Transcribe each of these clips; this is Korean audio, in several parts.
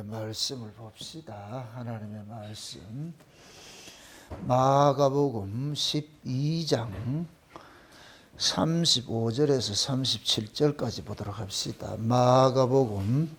하나님의 말씀을 봅시다. 하나님의 말씀 마가복음 12장 35절에서 37절까지 보도록 합시다. 마가복음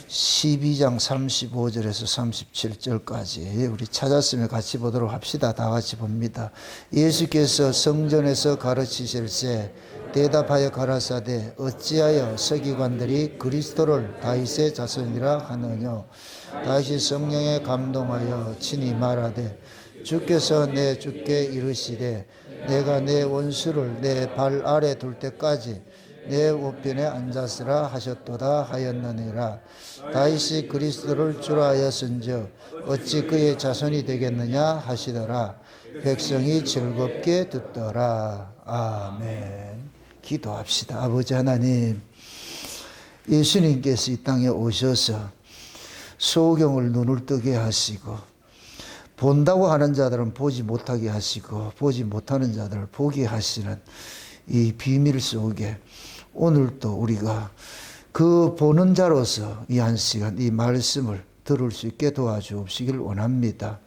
12장 35절에서 37절까지 우리 찾았으면 같이 보도록 합시다. 다 같이 봅니다. 예수께서 성전에서 가르치실세 대답하여 가라사대 어찌하여 서기관들이 그리스도를 다윗의 자손이라 하느뇨. 다윗이 성령에 감동하여 친히 말하되 주께서 내 주께 이르시되 내가 내 원수를 내 발 아래 둘 때까지 내 우편에 앉았으라 하셨도다 하였느니라. 다윗이 그리스도를 주라 하였은즉 어찌 그의 자손이 되겠느냐 하시더라. 백성이 즐겁게 듣더라. 아멘. 기도합시다. 아버지 하나님, 예수님께서 이 땅에 오셔서 소경을 눈을 뜨게 하시고 본다고 하는 자들은 보지 못하게 하시고 보지 못하는 자들을 보게 하시는 이 비밀 속에 오늘도 우리가 그 보는 자로서 이 한 시간 이 말씀을 들을 수 있게 도와주옵시길 원합니다.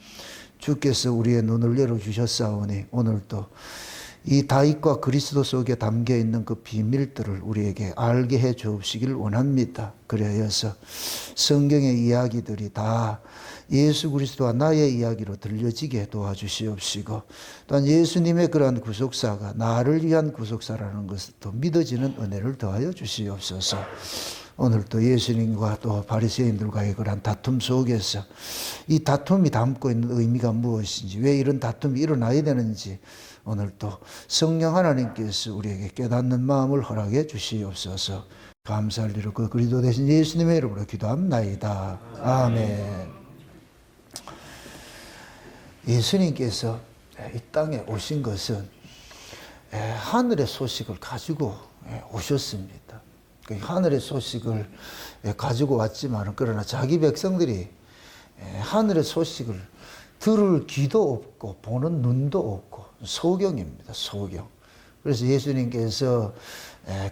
주께서 우리의 눈을 열어주셨사오니 오늘도 이 다윗과 그리스도 속에 담겨있는 그 비밀들을 우리에게 알게 해 주옵시길 원합니다. 그래서 성경의 이야기들이 다 예수 그리스도와 나의 이야기로 들려지게 도와주시옵시고 또한 예수님의 그러한 구속사가 나를 위한 구속사라는 것을 또 믿어지는 은혜를 더하여 주시옵소서. 오늘 또 예수님과 또 바리새인들과의 그러한 다툼 속에서 이 다툼이 담고 있는 의미가 무엇인지, 왜 이런 다툼이 일어나야 되는지 오늘 또 성령 하나님께서 우리에게 깨닫는 마음을 허락해 주시옵소서. 감사할 일을 그 그리스도 되신 예수님의 이름으로 기도합나이다. 아멘. 예수님께서 이 땅에 오신 것은 하늘의 소식을 가지고 오셨습니다. 하늘의 소식을 가지고 왔지만 그러나 자기 백성들이 하늘의 소식을 들을 귀도 없고 보는 눈도 없고 소경입니다. 소경. 그래서 예수님께서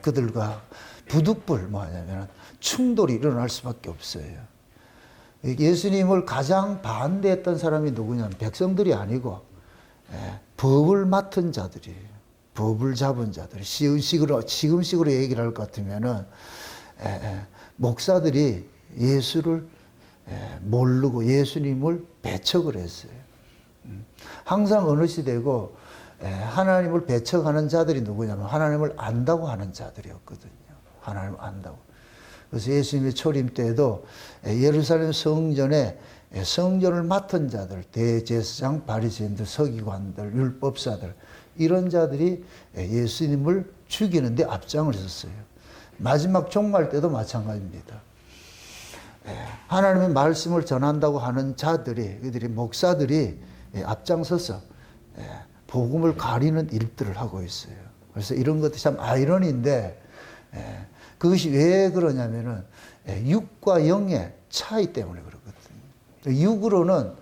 그들과 부득불 뭐냐면 충돌이 일어날 수밖에 없어요. 예수님을 가장 반대했던 사람이 누구냐면 백성들이 아니고 법을 맡은 자들이에요. 법을 잡은 자들이. 지금식으로 얘기를 할 것 같으면은 목사들이 예수를 모르고 예수님을 배척을 했어요. 항상 어느 시대고 하나님을 배척하는 자들이 누구냐면 하나님을 안다고 하는 자들이었거든요. 하나님을 안다고. 그래서 예수님의 초림 때에도 예루살렘 성전에 성전을 맡은 자들, 대제사장, 바리새인들, 서기관들, 율법사들 이런 자들이 예수님을 죽이는데 앞장을 섰어요. 마지막 종말 때도 마찬가지입니다. 하나님의 말씀을 전한다고 하는 자들이, 그들이 목사들이 앞장서서 복음을 가리는 일들을 하고 있어요. 그래서 이런 것도 참 아이러니인데 그것이 왜 그러냐면은 육과 영의 차이 때문에 그렇거든요. 육으로는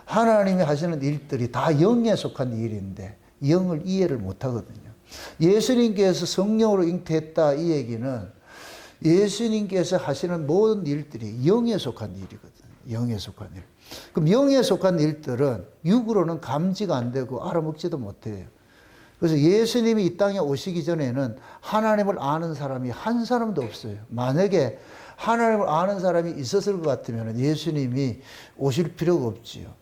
하나님이 하시는 일들이 다 영에 속한 일인데 영을 이해를 못 하거든요. 예수님께서 성령으로 잉태했다 이 얘기는 예수님께서 하시는 모든 일들이 영에 속한 일이거든요. 영에 속한 일. 그럼 영에 속한 일들은 육으로는 감지가 안 되고 알아먹지도 못해요. 그래서 예수님이 이 땅에 오시기 전에는 하나님을 아는 사람이 한 사람도 없어요. 만약에 하나님을 아는 사람이 있었을 것 같으면 예수님이 오실 필요가 없지요.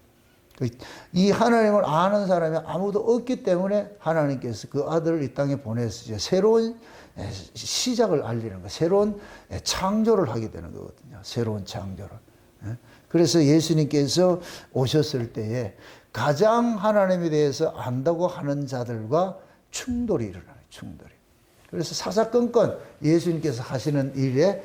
이 하나님을 아는 사람이 아무도 없기 때문에 하나님께서 그 아들을 이 땅에 보내서 이제 새로운 시작을 알리는 거예요. 새로운 창조를 하게 되는 거거든요. 새로운 창조를. 그래서 예수님께서 오셨을 때에 가장 하나님에 대해서 안다고 하는 자들과 충돌이 일어나요. 충돌이. 그래서 사사건건 예수님께서 하시는 일에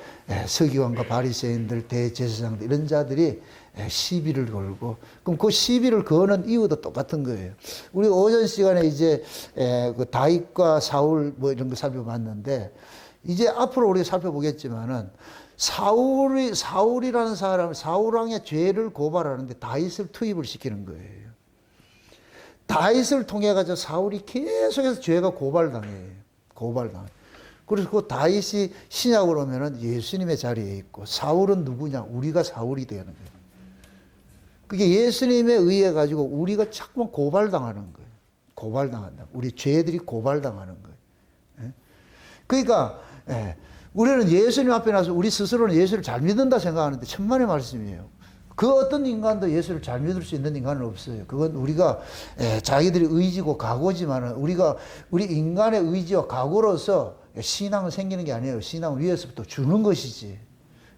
서기관과 바리새인들, 대제사장들 이런 자들이 시비를 걸고, 그럼 그 시비를 거는 이유도 똑같은 거예요. 우리 오전 시간에 이제 그 다윗과 사울 뭐 이런 거 살펴봤는데 이제 앞으로 우리가 살펴보겠지만은 사울이라는 사람, 사울왕의 죄를 고발하는데 다윗을 투입을 시키는 거예요. 다윗을 통해 가지고 사울이 계속해서 죄가 고발당해요. 고발당해요. 그래서 그 다윗이 신약으로 오면은 예수님의 자리에 있고, 사울은 누구냐? 우리가 사울이 되는 거예요. 그게 예수님에 의해 가지고 우리가 자꾸만 고발당하는 거예요. 고발당한다. 우리 죄들이 고발당하는 거예요. 예? 그러니까 우리는 예수님 앞에 나서 우리 스스로는 예수를 잘 믿는다 생각하는데 천만의 말씀이에요. 그 어떤 인간도 예수를 잘 믿을 수 있는 인간은 없어요. 그건 우리가 자기들이 의지고 각오지만은 우리 인간의 의지와 각오로서 신앙은 생기는 게 아니에요. 신앙은 위에서부터 주는 것이지.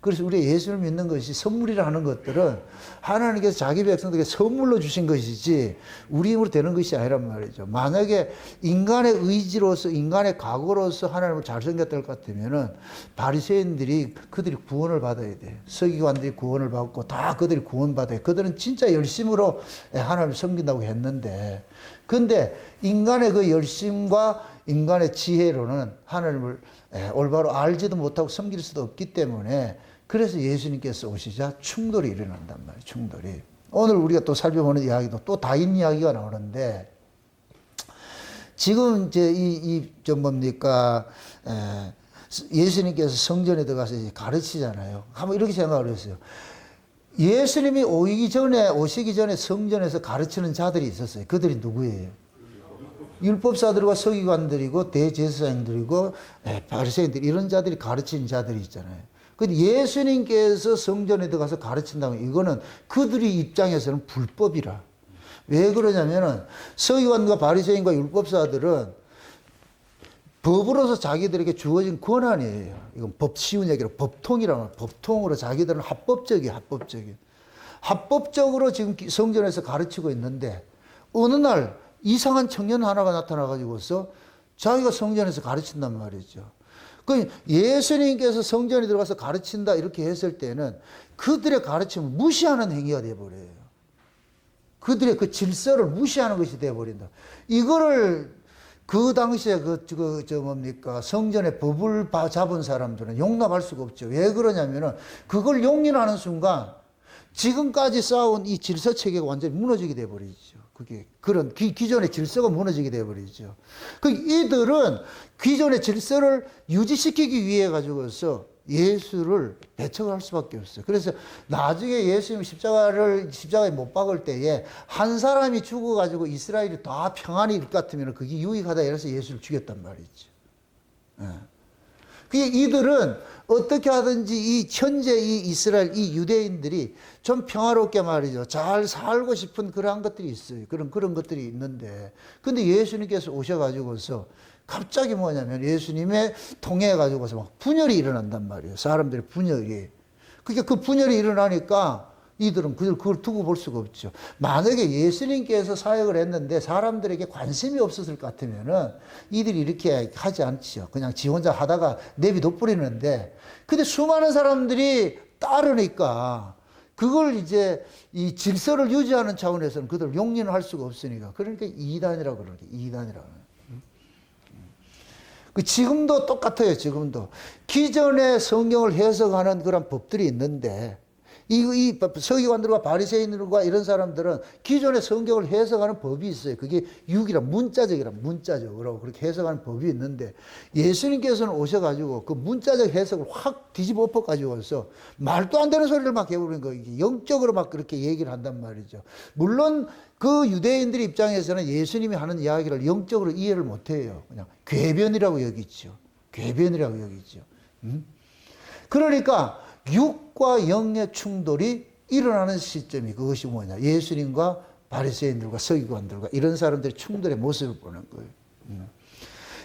그래서 우리 예수를 믿는 것이 선물이라는 것들은 하나님께서 자기 백성들에게 선물로 주신 것이지 우리 힘으로 되는 것이 아니란 말이죠. 만약에 인간의 의지로서 인간의 각오로서 하나님을 잘 섬겼을 것 같으면은 바리새인들이 그들이 구원을 받아야 돼. 서기관들이 구원을 받고 다 그들이 구원받아요. 그들은 진짜 열심으로 하나님을 섬긴다고 했는데, 근데 인간의 그 열심과 인간의 지혜로는 하나님을 올바로 알지도 못하고 섬길 수도 없기 때문에, 그래서 예수님께서 오시자 충돌이 일어난단 말이에요. 충돌이. 오늘 우리가 또 살펴보는 이야기도 또 다인 이야기가 나오는데, 지금 이제 예수님께서 성전에 들어가서 이제 가르치잖아요. 한번 이렇게 생각을 했어요. 예수님이 오시기 전에 성전에서 가르치는 자들이 있었어요. 그들이 누구예요? 율법사들과 서기관들이고 대제사장들이고 바리새인들, 이런 자들이 가르치는 자들이 있잖아요. 근데 예수님께서 성전에 들어가서 가르친다면 이거는 그들의 입장에서는 불법이라. 왜 그러냐면은 서기관과 바리새인과 율법사들은 법으로서 자기들에게 주어진 권한이에요. 이건 쉬운 얘기로 법통이라는 거예요. 법통으로 자기들은 합법적이에요. 합법적으로 지금 성전에서 가르치고 있는데, 어느 날 이상한 청년 하나가 나타나가지고서 자기가 성전에서 가르친단 말이죠. 그 예수님께서 성전에 들어가서 가르친다 이렇게 했을 때는 그들의 가르침을 무시하는 행위가 되어버려요. 그들의 그 질서를 무시하는 것이 되어버린다. 이거를 그 당시에 성전의 법을 잡은 사람들은 용납할 수가 없죠. 왜 그러냐면은 그걸 용인하는 순간 지금까지 쌓아온 이 질서 체계가 완전히 무너지게 돼버리죠. 그게 그런 기존의 질서가 무너지게 돼버리죠. 그 이들은 기존의 질서를 유지시키기 위해 가지고서 예수를 배척을 할 수밖에 없어요. 그래서 나중에 예수님 십자가에 못 박을 때에 한 사람이 죽어가지고 이스라엘이 다 평안이 일 것 같으면 그게 유익하다 이래서 예수를 죽였단 말이죠. 이들은 어떻게 하든지 현재 이 이스라엘, 이 유대인들이 좀 평화롭게 말이죠. 잘 살고 싶은 그러한 것들이 있어요. 그런 것들이 있는데. 근데 예수님께서 오셔가지고서 갑자기 뭐냐면 예수님의 통해가지고서 막 분열이 일어난단 말이에요. 사람들의 분열이. 그러니까 그 분열이 일어나니까 이들은 그걸 두고 볼 수가 없죠. 만약에 예수님께서 사역을 했는데 사람들에게 관심이 없었을 것 같으면은 이들이 이렇게 하지 않죠. 그냥 지 혼자 하다가 내비둬 뿌리는데, 근데 수많은 사람들이 따르니까 그걸 이제 이 질서를 유지하는 차원에서는 그들 용인을 할 수가 없으니까. 그러니까 이단이라고 그러는 거예요. 이단이라고. 지금도 똑같아요. 지금도. 기존의 성경을 해석하는 그런 법들이 있는데, 이 서기관들과 바리새인들과 이런 사람들은 기존의 성경을 해석하는 법이 있어요. 그게 문자적으로 그렇게 해석하는 법이 있는데, 예수님께서는 오셔가지고 그 문자적 해석을 확 뒤집어 엎어가지고서 말도 안 되는 소리를 막 해버리는 거예요. 영적으로 막 그렇게 얘기를 한단 말이죠. 물론 그 유대인들 입장에서는 예수님이 하는 이야기를 영적으로 이해를 못해요. 그냥 궤변이라고 여기죠. 그러니까 육과 영의 충돌이 일어나는 시점이 그것이 뭐냐. 예수님과 바리새인들과 서기관들과 이런 사람들의 충돌의 모습을 보는 거예요.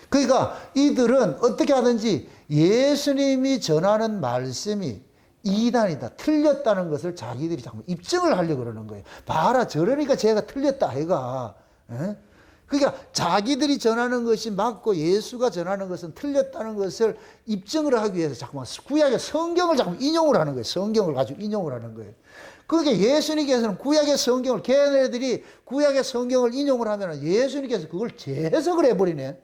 그러니까 이들은 어떻게 하든지 예수님이 전하는 말씀이 이단이다, 틀렸다는 것을 자기들이 자꾸 입증을 하려고 그러는 거예요. 봐라, 저러니까 제가 틀렸다, 아이가. 그러니까 자기들이 전하는 것이 맞고 예수가 전하는 것은 틀렸다는 것을 입증을 하기 위해서 자꾸만 구약의 성경을 자꾸 인용을 하는 거예요. 성경을 가지고 인용을 하는 거예요. 그러니까 예수님께서는 구약의 성경을, 걔네들이 구약의 성경을 인용을 하면 예수님께서 그걸 재해석을 해버리네.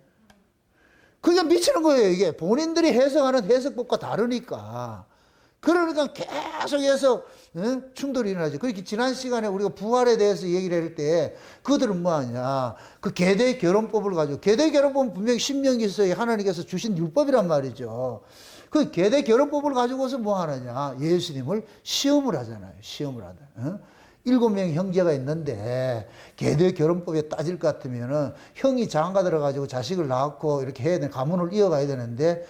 그게 미치는 거예요. 이게 본인들이 해석하는 해석법과 다르니까. 그러니까 계속해서 충돌이 일어나죠. 그렇게 지난 시간에 우리가 부활에 대해서 얘기를 할 때 그들은 뭐하냐. 그 계대 결혼법을 가지고, 계대 결혼법은 분명히 신명기서에 하나님께서 주신 율법이란 말이죠. 그 계대 결혼법을 가지고서 뭐 하느냐. 예수님을 시험을 하잖아요. 시험을 하다. 7명의 형제가 있는데 계대 결혼법에 따질 것 같으면은 형이 장가 들어가지고 자식을 낳고 이렇게 해야 되는, 가문을 이어가야 되는데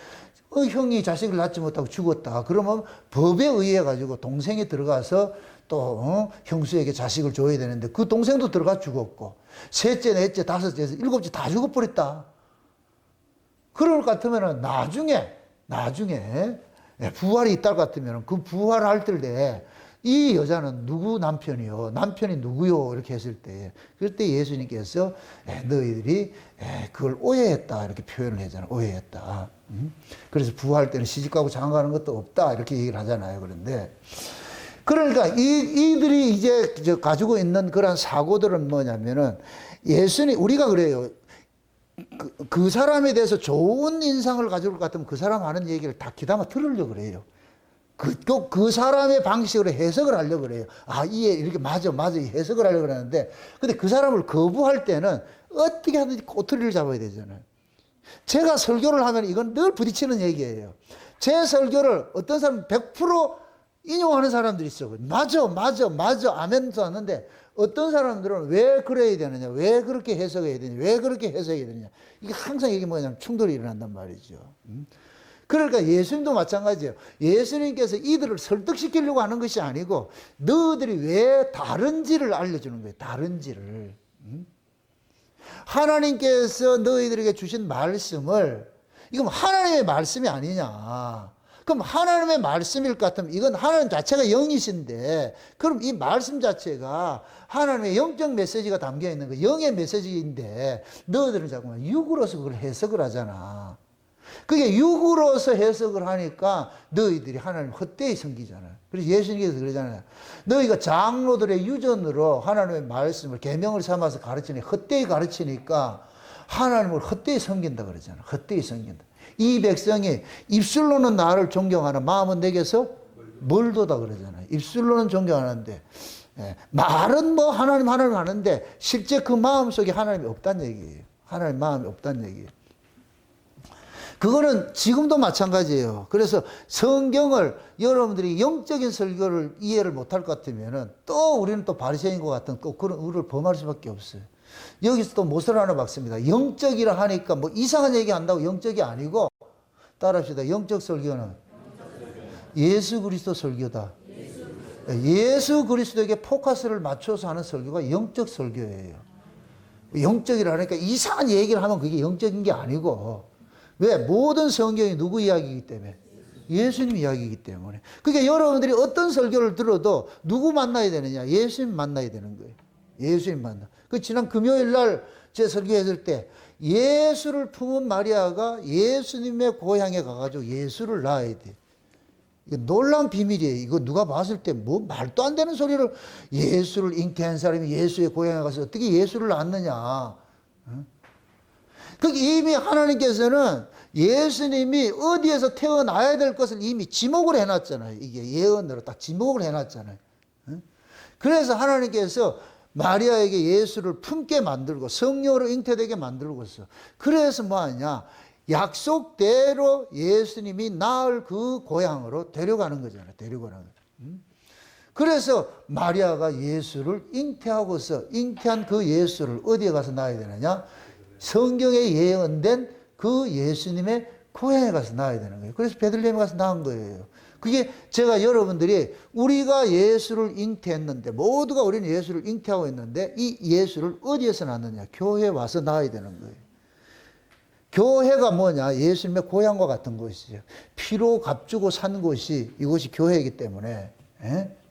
형이 자식을 낳지 못하고 죽었다. 그러면 법에 의해 가지고 동생이 들어가서 또 형수에게 자식을 줘야 되는데 그 동생도 들어가 죽었고, 셋째, 넷째, 다섯째, 일곱째 다 죽어버렸다. 그럴 것 같으면은 나중에 부활이 있다 같으면 그 부활할 때 이 여자는 누구 남편이요? 남편이 누구요? 이렇게 했을 때, 그럴 때 예수님께서 너희들이 그걸 오해했다. 이렇게 표현을 하잖아요. 오해했다. 그래서 부활할 때는 시집가고 장가가는 것도 없다. 이렇게 얘기를 하잖아요. 그런데, 그러니까 이들이 이제 가지고 있는 그런 사고들은 뭐냐면은 예수님, 우리가 그래요. 그 사람에 대해서 좋은 인상을 가지고 올 것 같으면 그 사람 하는 얘기를 다 귀담아 들으려고 그래요. 그 사람의 방식으로 해석을 하려고 그래요. 아, 이렇게 맞아, 해석을 하려고 그러는데, 근데 그 사람을 거부할 때는 어떻게 하든지 꼬투리를 잡아야 되잖아요. 제가 설교를 하면 이건 늘 부딪히는 얘기예요. 제 설교를 어떤 사람은 100% 인용하는 사람들이 있어. 맞아, 아멘도 하는데, 어떤 사람들은 왜 그래야 되느냐, 왜 그렇게 해석해야 되느냐, 왜 그렇게 해석해야 되느냐. 이게 항상 이게 뭐냐면 충돌이 일어난단 말이죠. 그러니까 예수님도 마찬가지예요. 예수님께서 이들을 설득시키려고 하는 것이 아니고 너희들이 왜 다른지를 알려주는 거예요. 다른지를. 하나님께서 너희들에게 주신 말씀을, 이건 하나님의 말씀이 아니냐. 그럼 하나님의 말씀일 것 같으면 이건 하나님 자체가 영이신데, 그럼 이 말씀 자체가 하나님의 영적 메시지가 담겨 있는 거, 영의 메시지인데 너희들은 자꾸만 육으로서 그걸 해석을 하잖아. 그게 육으로서 해석을 하니까 너희들이 하나님 헛되이 섬기잖아요. 그래서 예수님께서 그러잖아요. 너희가 장로들의 유전으로 하나님의 말씀을 계명을 삼아서 가르치니 헛되이 가르치니까 하나님을 헛되이 섬긴다 그러잖아요. 헛되이 섬긴다. 이 백성이 입술로는 나를 존경하는 마음은 내게서 멀도다 그러잖아요. 입술로는 존경하는데 말은 뭐 하나님 하는데 실제 그 마음 속에 하나님이 없다는 얘기예요. 하나님 마음이 없다는 얘기예요. 그거는 지금도 마찬가지예요. 그래서 성경을 여러분들이 영적인 설교를 이해를 못할 것 같으면은 또 우리는 또 바리새인과 같은 또 그런 의를 범할 수밖에 없어요. 여기서 또 못을 하나 박습니다. 영적이라 하니까 뭐 이상한 얘기 한다고 영적이 아니고, 따라합시다. 영적 설교는 예수 그리스도 설교다. 예수 그리스도에게 포커스를 맞춰서 하는 설교가 영적 설교예요. 영적이라 하니까 이상한 얘기를 하면 그게 영적인 게 아니고, 왜? 모든 성경이 누구 이야기이기 때문에? 예수님 이야기이기 때문에. 그러니까 여러분들이 어떤 설교를 들어도 누구 만나야 되느냐? 예수님 만나야 되는 거예요. 예수님 만나. 그 지난 금요일 날 제 설교했을 때 예수를 품은 마리아가 예수님의 고향에 가가지고 예수를 낳아야 돼. 이거 놀라운 비밀이에요. 이거 누가 봤을 때 뭐 말도 안 되는 소리를, 예수를 잉태한 사람이 예수의 고향에 가서 어떻게 예수를 낳느냐. 그 이미 하나님께서는 예수님이 어디에서 태어나야 될 것을 이미 지목을 해놨잖아요. 이게 예언으로 딱 지목을 해놨잖아요. 그래서 하나님께서 마리아에게 예수를 품게 만들고 성령으로 잉태되게 만들고서, 그래서 뭐하냐, 약속대로 예수님이 낳을 그 고향으로 데려가는 거잖아요. 데려가는 거죠. 그래서 마리아가 예수를 잉태하고서 잉태한 그 예수를 어디에 가서 낳아야 되느냐? 성경에 예언된 그 예수님의 고향에 가서 낳아야 되는 거예요. 그래서 베들레헴에 가서 낳은 거예요. 그게 제가 여러분들이 우리가 예수를 잉태했는데, 모두가 우리는 예수를 잉태하고 있는데 이 예수를 어디에서 낳느냐? 교회에 와서 낳아야 되는 거예요. 교회가 뭐냐? 예수님의 고향과 같은 곳이죠. 피로 값주고 산 곳이 이곳이 교회이기 때문에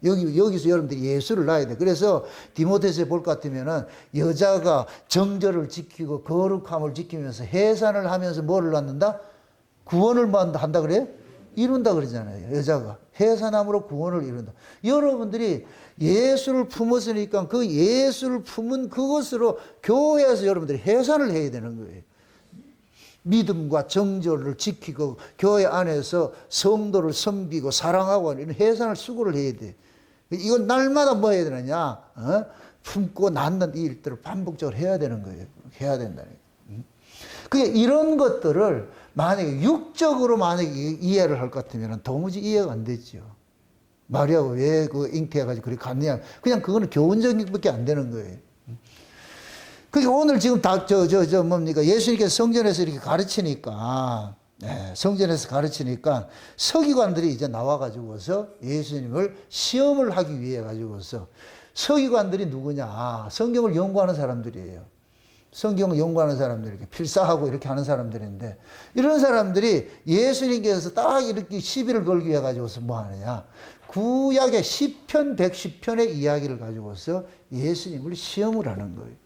여기서 여러분들이 예수를 낳아야 돼. 그래서 디모데서에 볼 것 같으면은 여자가 정절을 지키고 거룩함을 지키면서 해산을 하면서 뭐를 낳는다? 구원을 한다 그래요? 이룬다 그러잖아요. 여자가 해산함으로 구원을 이룬다. 여러분들이 예수를 품었으니까 그 예수를 품은 그것으로 교회에서 여러분들이 해산을 해야 되는 거예요. 믿음과 정절을 지키고 교회 안에서 성도를 섬기고 사랑하고 이런 해산을 수고를 해야 돼. 이건 날마다 뭐 해야 되느냐? 품고 낳는 이 일들을 반복적으로 해야 되는 거예요. 해야 된다는 거예요. 그게 이런 것들을 만약에 육적으로 만약에 이해를 할 것 같으면 도무지 이해가 안 되죠. 마리아가 왜 그 잉태해가지고 그렇게 갔냐. 그냥 그거는 교훈적인 것밖에 안 되는 거예요. 그러니까 오늘 지금 뭡니까? 예수님께서 성전에서 이렇게 가르치니까, 성전에서 가르치니까 서기관들이 이제 나와가지고서 예수님을 시험을 하기 위해 가지고서 서기관들이 누구냐? 성경을 연구하는 사람들이에요. 성경을 연구하는 사람들, 이렇게 필사하고 이렇게 하는 사람들인데, 이런 사람들이 예수님께서 딱 이렇게 시비를 걸기 위해 가지고서 뭐 하느냐? 구약의 시편 110편의 이야기를 가지고서 예수님을 시험을 하는 거예요.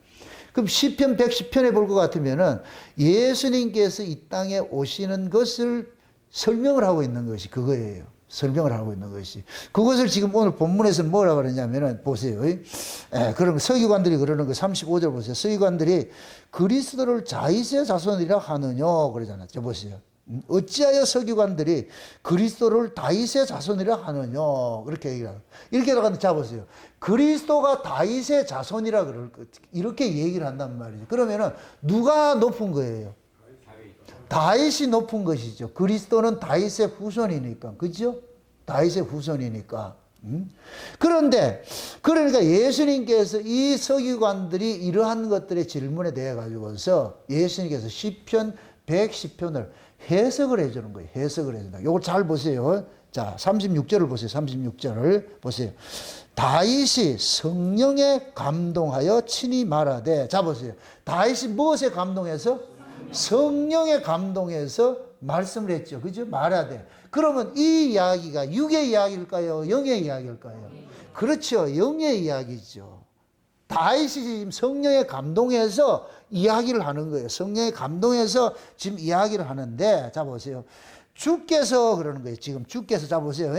그럼 시편 110편에 볼 것 같으면은 예수님께서 이 땅에 오시는 것을 설명을 하고 있는 것이 그거예요. 설명을 하고 있는 것이. 그것을 지금 오늘 본문에서 뭐라 그러냐면은 보세요. 그러면 서기관들이 그러는 거 35절 보세요. 서기관들이 그리스도를 다윗의 자손이라 하느냐 그러잖아요. 저 보세요. 어찌하여 서기관들이 그리스도를 다윗의 자손이라 하느냐 그렇게 얘기를 하고 이렇게 나가는데 자 보세요. 그리스도가 다윗의 자손이라 이렇게 얘기를 한단 말이죠. 그러면은 누가 높은 거예요? 다윗이 높은 것이죠. 그리스도는 다윗의 후손이니까. 그죠? 다윗의 후손이니까. 그런데 그러니까 예수님께서 이 서기관들이 이러한 것들의 질문에 대해 가지고서 예수님께서 시편 110편을 해석을 해주는 거예요. 해석을 해준다. 이걸 잘 보세요. 자, 36절을 보세요. 36절을 보세요. 다윗이 성령에 감동하여 친히 말하되, 자 보세요. 다윗이 무엇에 감동해서? 성령에 감동해서 말씀을 했죠. 그죠? 말하되. 그러면 이 이야기가 육의 이야기일까요? 영의 이야기일까요? 그렇죠. 영의 이야기죠. 다윗이 지금 성령에 감동해서 이야기를 하는 거예요. 성령에 감동해서 지금 이야기를 하는데, 자 보세요. 주께서 그러는 거예요. 지금 주께서, 자 보세요.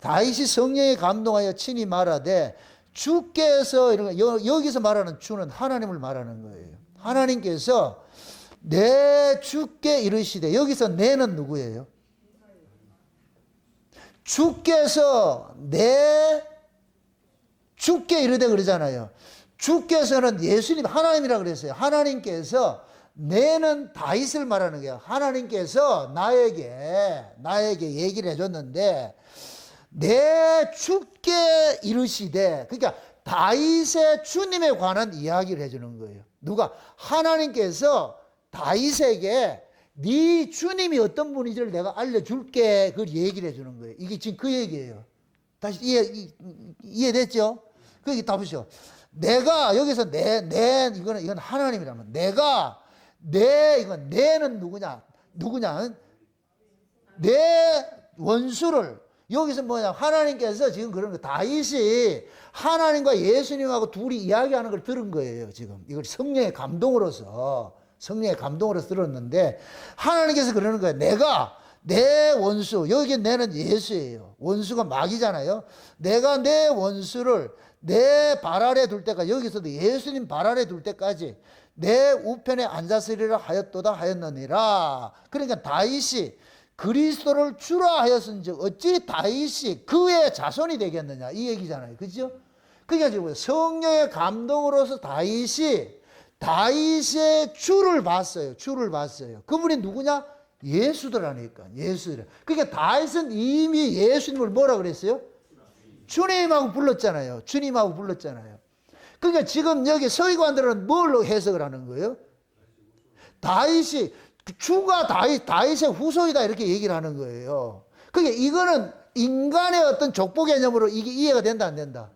다윗이 성령에 감동하여 친히 말하되, 주께서 이런 거, 여기서 말하는 주는 하나님을 말하는 거예요. 하나님께서 내 주께 이르시되, 여기서 내는 누구예요? 주께서 내 주께 이르되 그러잖아요. 주께서는 예수님 하나님이라 그랬어요. 하나님께서 내는 다윗을 말하는 거예요. 하나님께서 나에게 얘기를 해줬는데 내 주께 이르시되, 그러니까 다윗의 주님에 관한 이야기를 해주는 거예요. 누가? 하나님께서 다윗에게 네 주님이 어떤 분인지를 내가 알려줄게. 그걸 얘기를 해주는 거예요. 이게 지금 그 얘기예요. 다시 이해됐죠? 그게 답이죠. 내가 여기서 이건 하나님이라면 이건 내는 누구냐? 내 원수를, 여기서 뭐냐? 하나님께서 지금 그런 거, 다윗이 하나님과 예수님하고 둘이 이야기하는 걸 들은 거예요. 지금 이걸 성령의 감동으로서 들었는데 하나님께서 그러는 거예요. 내가 내 원수, 여기 내는 예수예요. 원수가 마귀잖아요. 내가 내 원수를 내 발 아래 둘 때까지, 여기서도 예수님 발 아래 둘 때까지 내 우편에 앉았으리라 하였도다 하였느니라. 그러니까 다윗이 그리스도를 주라 하였은즉 어찌 다윗이 그의 자손이 되겠느냐, 이 얘기잖아요. 그죠? 그러니까 지금 성령의 감동으로서 다윗의 주를 봤어요. 그분이 누구냐? 예수더라니까. 예수들. 그러니까 다윗은 이미 예수님을 뭐라 그랬어요? 주님하고 불렀잖아요. 그러니까 지금 여기 서기관들은 뭘로 해석을 하는 거예요? 다윗이, 주가 다윗의 후손이다 이렇게 얘기를 하는 거예요. 그러니까 이거는 인간의 어떤 족보 개념으로 이게 이해가 된다 안 된다?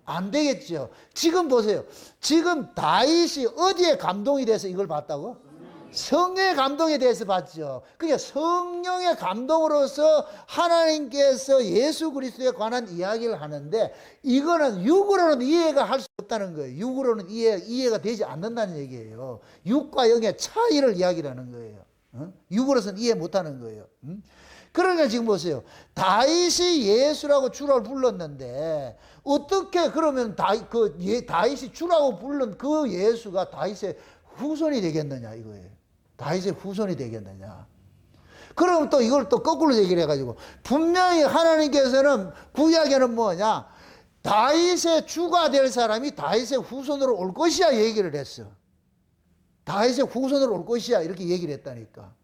안 되겠죠. 지금 보세요. 지금 다윗이 어디에 감동이 돼서 이걸 봤다고? 성령의 감동에 대해서 봤죠. 그러니까 성령의 감동으로서 하나님께서 예수 그리스도에 관한 이야기를 하는데, 이거는 육으로는 이해가 할 수 없다는 거예요. 육으로는 이해가 되지 않는다는 얘기예요. 육과 영의 차이를 이야기를 하는 거예요. 육으로서는 이해 못하는 거예요. 그러니까 지금 보세요. 다윗이 예수라고 주라고 불렀는데 어떻게 그러면 다윗이 주라고 부른 그 예수가 다윗의 후손이 되겠느냐 이거예요. 다윗의 후손이 되겠느냐. 그럼 또 이걸 또 거꾸로 얘기를 해가지고 분명히 하나님께서는 구약에는 뭐냐, 다윗의 주가 될 사람이 다윗의 후손으로 올 것이야 얘기를 했어. 다윗의 후손으로 올 것이야 이렇게 얘기를 했다니까.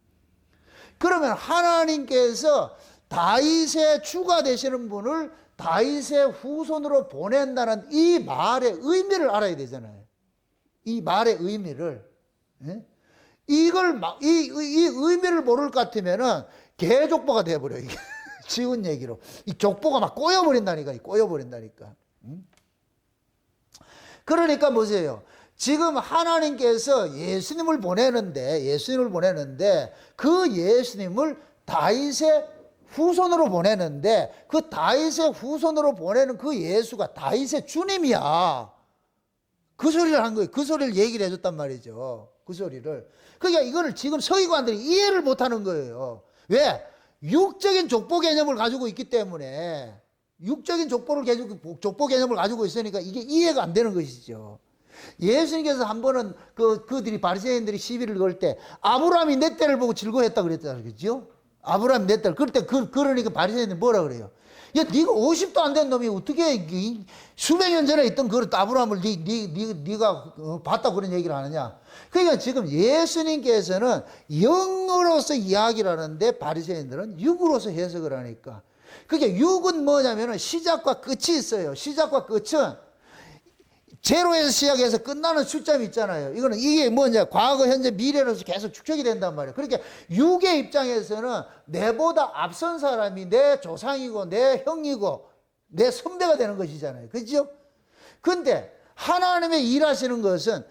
그러면 하나님께서 다윗의 주가 되시는 분을 다윗의 후손으로 보낸다는 이 말의 의미를 알아야 되잖아요. 이 말의 의미를. 예? 이걸 이 의미를 모를 것 같으면은 개족보가 돼버려 이게. 쉬운 얘기로 이 족보가 막 꼬여버린다니까. 꼬여버린다니까. 그러니까 보세요. 지금 하나님께서 예수님을 보내는데 그 예수님을 다윗의 후손으로 보내는데 그 다윗의 후손으로 보내는 그 예수가 다윗의 주님이야. 그 소리를 한 거예요. 그 소리를 얘기를 해줬단 말이죠. 그 소리를. 그러니까 이거를 지금 서기관들이 이해를 못하는 거예요. 왜? 육적인 족보 개념을 가지고 있기 때문에, 육적인 족보 개념을 가지고 있으니까 이게 이해가 안 되는 것이죠. 예수님께서 한 번은 그들이 바리새인들이 시비를 걸 때 아브라함이 내 때를 보고 즐거워했다 그랬잖아요. 그죠? 아브라함이 내 때를. 그럴 때 그러니까 바리새인들이 뭐라 그래요? 야, 네가 50도 안 된 놈이 어떻게 수백 년 전에 있던 그 아브라함을 네가 봤다 그런 얘기를 하느냐? 그러니까 지금 예수님께서는 영으로서 이야기를 하는데 바리새인들은 육으로서 해석을 하니까. 그게 육은 뭐냐면은 시작과 끝이 있어요. 시작과 끝은 제로에서 시작해서 끝나는 숫점이 있잖아요. 이게 뭐냐, 과거, 현재, 미래로서 계속 축적이 된단 말이에요. 그러니까 육의 입장에서는 내보다 앞선 사람이 내 조상이고 내 형이고 내 선배가 되는 것이잖아요. 그렇죠? 근데 하나님의 일하시는 것은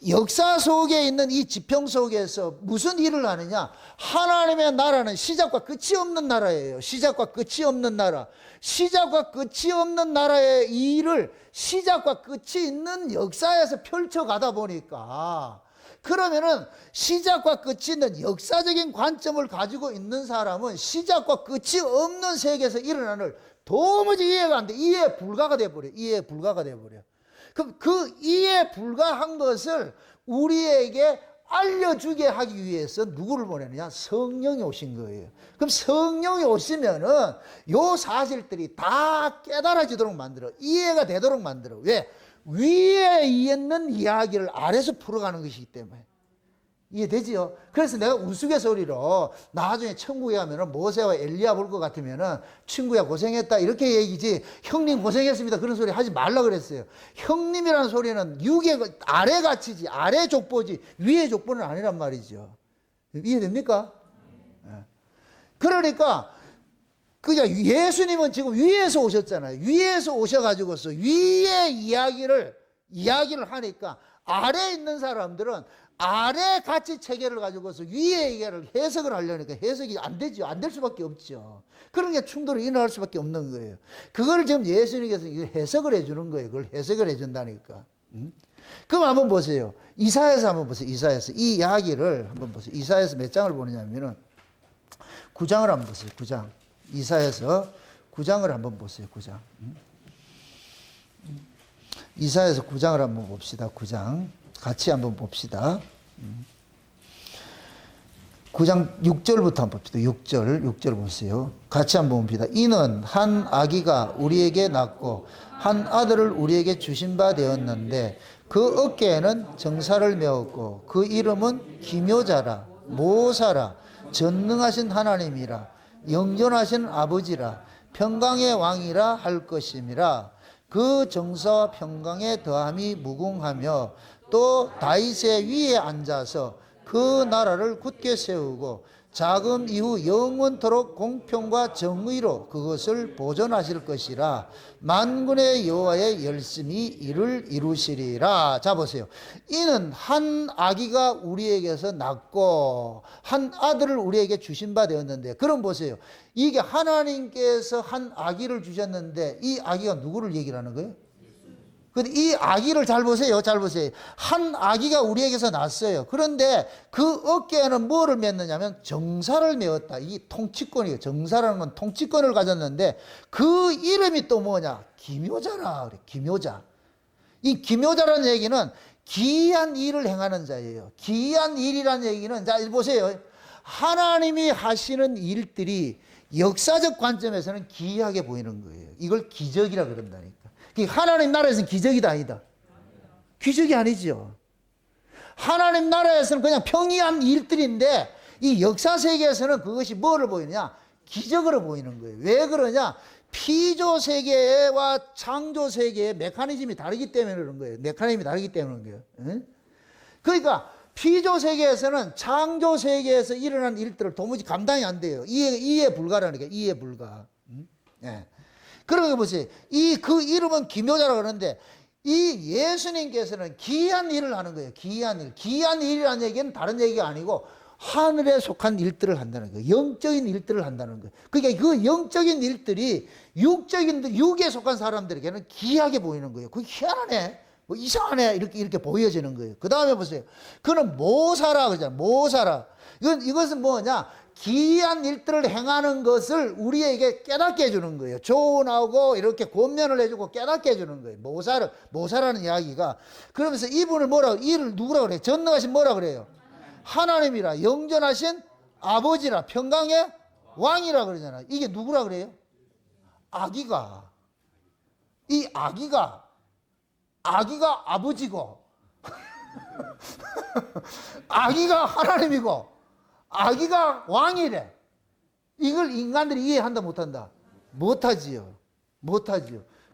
역사 속에 있는 이 지평 속에서 무슨 일을 하느냐? 하나님의 나라는 시작과 끝이 없는 나라예요. 시작과 끝이 없는 나라. 시작과 끝이 없는 나라의 일을 시작과 끝이 있는 역사에서 펼쳐가다 보니까, 그러면은 시작과 끝이 있는 역사적인 관점을 가지고 있는 사람은 시작과 끝이 없는 세계에서 일어나는 도무지 이해가 안 돼. 이해 불가가 돼버려. 이해 불가가 돼버려. 그럼 그 이해 불가한 것을 우리에게 알려주게 하기 위해서 누구를 보내느냐? 성령이 오신 거예요. 그럼 성령이 오시면은 요 사실들이 다 깨달아지도록 만들어. 이해가 되도록 만들어. 왜? 위에 있는 이야기를 아래서 풀어가는 것이기 때문에. 이해되지요? 그래서 내가 우스갯소리로 나중에 천국에 가면은 모세와 엘리야 볼 것 같으면은 친구야 고생했다 이렇게 얘기지, 형님 고생했습니다 그런 소리 하지 말라 그랬어요. 형님이라는 소리는 육의 아래 가치지, 아래 족보지 위의 족보는 아니란 말이죠. 이해됩니까? 그러니까 그냥 예수님은 지금 위에서 오셨잖아요. 위에서 오셔가지고서 위의 이야기를 하니까 아래에 있는 사람들은 아래 가치 체계를 가지고서 위의 얘기를 해석을 하려니까 해석이 안 되죠. 안 될 수밖에 없죠. 그런 게 충돌이 일어날 수밖에 없는 거예요. 그걸 지금 예수님께서 해석을 해주는 거예요. 그걸 해석을 해준다니까. 그럼 한번 보세요. 이사야서 한번 보세요. 이사야서. 이 이야기를 한번 보세요. 이사야서 몇 장을 보느냐면은 9장을 한번 보세요. 9장. 이사야서 9장을 한번 보세요. 9장. 이사야서 9장을 한번 봅시다. 9장. 같이 한번 봅시다. 9장 6절부터 한번 봅시다. 6절 보세요. 같이 한번 봅시다. 이는 한 아기가 우리에게 낳고 한 아들을 우리에게 주신 바 되었는데 그 어깨에는 정사를 메었고 그 이름은 기묘자라 모사라 전능하신 하나님이라 영존하신 아버지라 평강의 왕이라 할 것임이라. 그 정사와 평강의 더함이 무궁하며 또 다윗의 위에 앉아서 그 나라를 굳게 세우고 자금 이후 영원토록 공평과 정의로 그것을 보존하실 것이라. 만군의 여호와의 열심히 이를 이루시리라. 자 보세요. 이는 한 아기가 우리에게서 낳고 한 아들을 우리에게 주신 바 되었는데, 그럼 보세요. 이게 하나님께서 한 아기를 주셨는데 이 아기가 누구를 얘기를 하는 거예요? 근데 이 아기를 잘 보세요. 잘 보세요. 한 아기가 우리에게서 났어요. 그런데 그 어깨에는 뭐를 맸느냐면 정사를 메었다. 이 통치권이에요. 정사라는 건 통치권을 가졌는데 그 이름이 또 뭐냐? 기묘자라 그래. 기묘자. 이 기묘자라는 얘기는 기이한 일을 행하는 자예요. 기이한 일이라는 얘기는, 자, 보세요. 하나님이 하시는 일들이 역사적 관점에서는 기이하게 보이는 거예요. 이걸 기적이라 그런다니까. 하나님 나라에서는 기적이다, 아니다? 기적이 아니죠. 하나님 나라에서는 그냥 평이한 일들인데, 이 역사 세계에서는 그것이 뭐를 보이느냐? 기적으로 보이는 거예요. 왜 그러냐? 피조 세계와 창조 세계의 메커니즘이 다르기 때문에 그런 거예요. 메커니즘이 다르기 때문에 그런 거예요. 응? 그러니까 피조 세계에서는 창조 세계에서 일어난 일들을 도무지 감당이 안 돼요. 이해 불가라는 게 이해 불가. 응? 예. 그러게 보세요. 그 이름은 기묘자라고 그러는데, 이 예수님께서는 기이한 일을 하는 거예요. 기이한 일. 기이한 일이라는 얘기는 다른 얘기가 아니고 하늘에 속한 일들을 한다는 거예요. 영적인 일들을 한다는 거예요. 그러니까 그 영적인 일들이 육에 속한 사람들에게는 기이하게 보이는 거예요. 그게 희한하네, 뭐 이상하네, 이렇게 보여지는 거예요. 그 다음에 보세요. 그는 모사라 그러잖아요. 모사라. 이것은 뭐냐? 기이한 일들을 행하는 것을 우리에게 깨닫게 해주는 거예요. 조언하고 이렇게 권면을 해주고 깨닫게 해주는 거예요. 모사라는 이야기가. 그러면서 이분을 이를 누구라 그래요? 전능하신 뭐라 그래요? 하나님이라, 영전하신 아버지라, 평강의 왕이라 그러잖아요. 이게 누구라 그래요? 아기가 아버지고 아기가 하나님이고 아기가 왕이래. 이걸 인간들이 이해한다 못한다? 못하지요.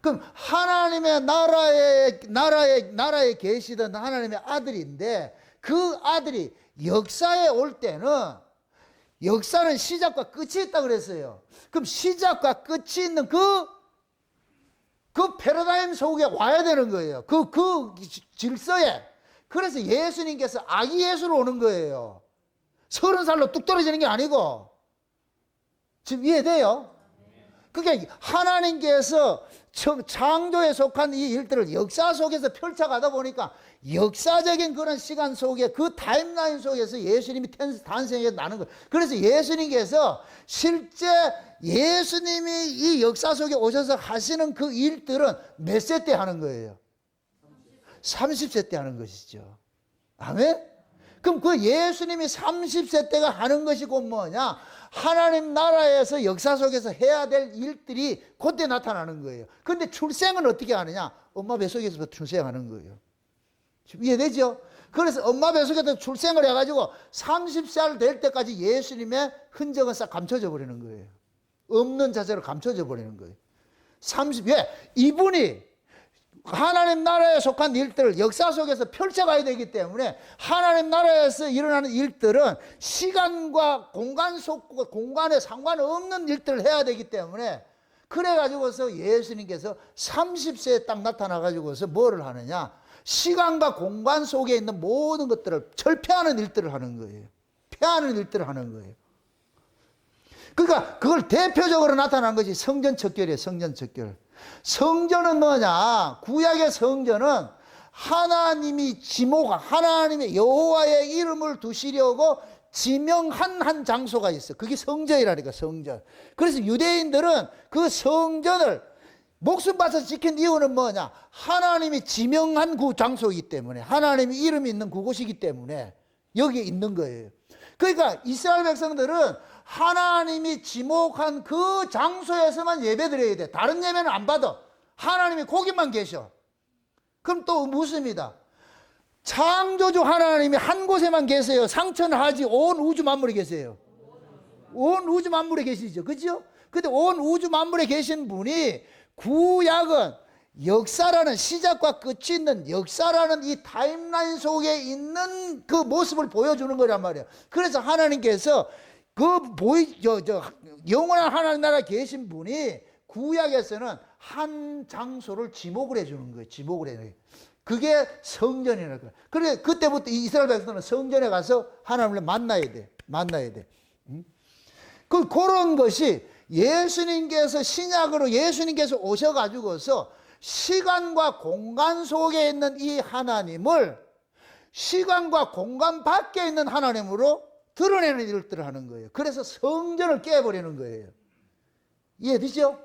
그럼 하나님의 나라에 계시던 하나님의 아들인데, 그 아들이 역사에 올 때는 역사는 시작과 끝이 있다 그랬어요. 그럼 시작과 끝이 있는 그 패러다임 속에 와야 되는 거예요. 그 질서에. 그래서 예수님께서 아기 예수로 오는 거예요. 30살로 뚝 떨어지는 게 아니고. 지금 이해돼요? 그러니까 하나님께서 창조에 속한 이 일들을 역사 속에서 펼쳐가다 보니까 역사적인 그런 시간 속에, 그 타임라인 속에서 예수님이 탄생해 나는 거예요. 그래서 예수님께서 실제 예수님이 이 역사 속에 오셔서 하시는 그 일들은 몇 세 때 하는 거예요? 30세 때 하는 것이죠. 아멘? 그럼 그 예수님이 30세 때가 하는 것이 곧 뭐냐? 하나님 나라에서 역사 속에서 해야 될 일들이 그때 나타나는 거예요. 그런데 출생은 어떻게 하느냐? 엄마 뱃속에서 출생하는 거예요. 이해되죠? 그래서 엄마 뱃속에서 출생을 해가지고 30살 될 때까지 예수님의 흔적은 싹 감춰져 버리는 거예요. 없는 자세로 감춰져 버리는 거예요. 왜? 이분이 하나님 나라에 속한 일들을 역사 속에서 펼쳐가야 되기 때문에, 하나님 나라에서 일어나는 일들은 시간과 공간에 상관없는 일들을 해야 되기 때문에, 그래가지고서 예수님께서 30세에 딱 나타나가지고서 뭐를 하느냐? 시간과 공간 속에 있는 모든 것들을 철폐하는 일들을 하는 거예요. 폐하는 일들을 하는 거예요. 그러니까 그걸 대표적으로 나타난 것이 성전 척결이에요. 성전 척결. 성전은 뭐냐? 구약의 성전은 하나님의 여호와의 이름을 두시려고 지명한 한 장소가 있어. 그게 성전이라니까, 성전. 그래서 유대인들은 그 성전을 목숨 바쳐서 지킨 이유는 뭐냐? 하나님이 지명한 그 장소이기 때문에, 하나님의 이름이 있는 그곳이기 때문에 여기에 있는 거예요. 그러니까 이스라엘 백성들은 하나님이 지목한 그 장소에서만 예배드려야 돼. 다른 예배는 안 받아. 하나님이 거기만 계셔. 그럼 또 묻습니다. 창조주 하나님이 한 곳에만 계세요? 상천하지 온 우주 만물에 계세요? 온 우주 만물에 계시죠. 그죠? 근데 온 우주 만물에 계신 분이 구약은 역사라는, 시작과 끝이 있는 역사라는 이 타임라인 속에 있는 그 모습을 보여주는 거란 말이에요. 그래서 하나님께서 영원한 하나님 나라에 계신 분이 구약에서는 한 장소를 지목을 해주는 거예요. 지목을 해주는 거예요. 그게 성전이라는 거예요. 그래, 그때부터 이스라엘 백성은 성전에 가서 하나님을 만나야 돼. 그런 것이 예수님께서 신약으로 예수님께서 오셔가지고서 시간과 공간 속에 있는 이 하나님을 시간과 공간 밖에 있는 하나님으로 드러내는 일들을 하는 거예요. 그래서 성전을 깨버리는 거예요. 이해되죠?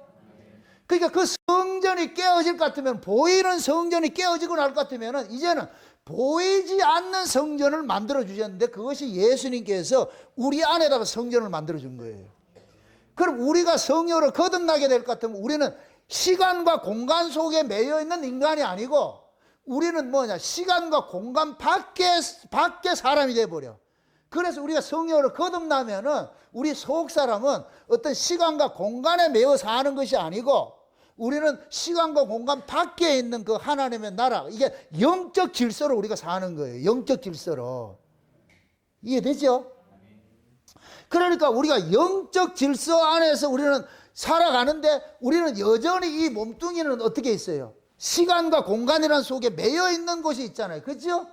그러니까 그 성전이 깨어질 것 같으면, 보이는 성전이 깨어지고 날 것 같으면 이제는 보이지 않는 성전을 만들어 주셨는데 그것이 예수님께서 우리 안에다가 성전을 만들어 준 거예요. 그럼 우리가 성령으로 거듭나게 될 것 같으면 우리는 시간과 공간 속에 매여 있는 인간이 아니고 우리는 뭐냐, 시간과 공간 밖에 사람이 돼버려. 그래서 우리가 성령으로 거듭나면은 우리 속 사람은 어떤 시간과 공간에 매여 사는 것이 아니고 우리는 시간과 공간 밖에 있는 그 하나님의 나라, 이게 영적 질서로 우리가 사는 거예요. 영적 질서로. 이해되죠? 그러니까 우리가 영적 질서 안에서 우리는 살아가는데 우리는 여전히 이 몸뚱이는 어떻게 있어요? 시간과 공간이라는 속에 매여 있는 곳이 있잖아요. 그렇죠?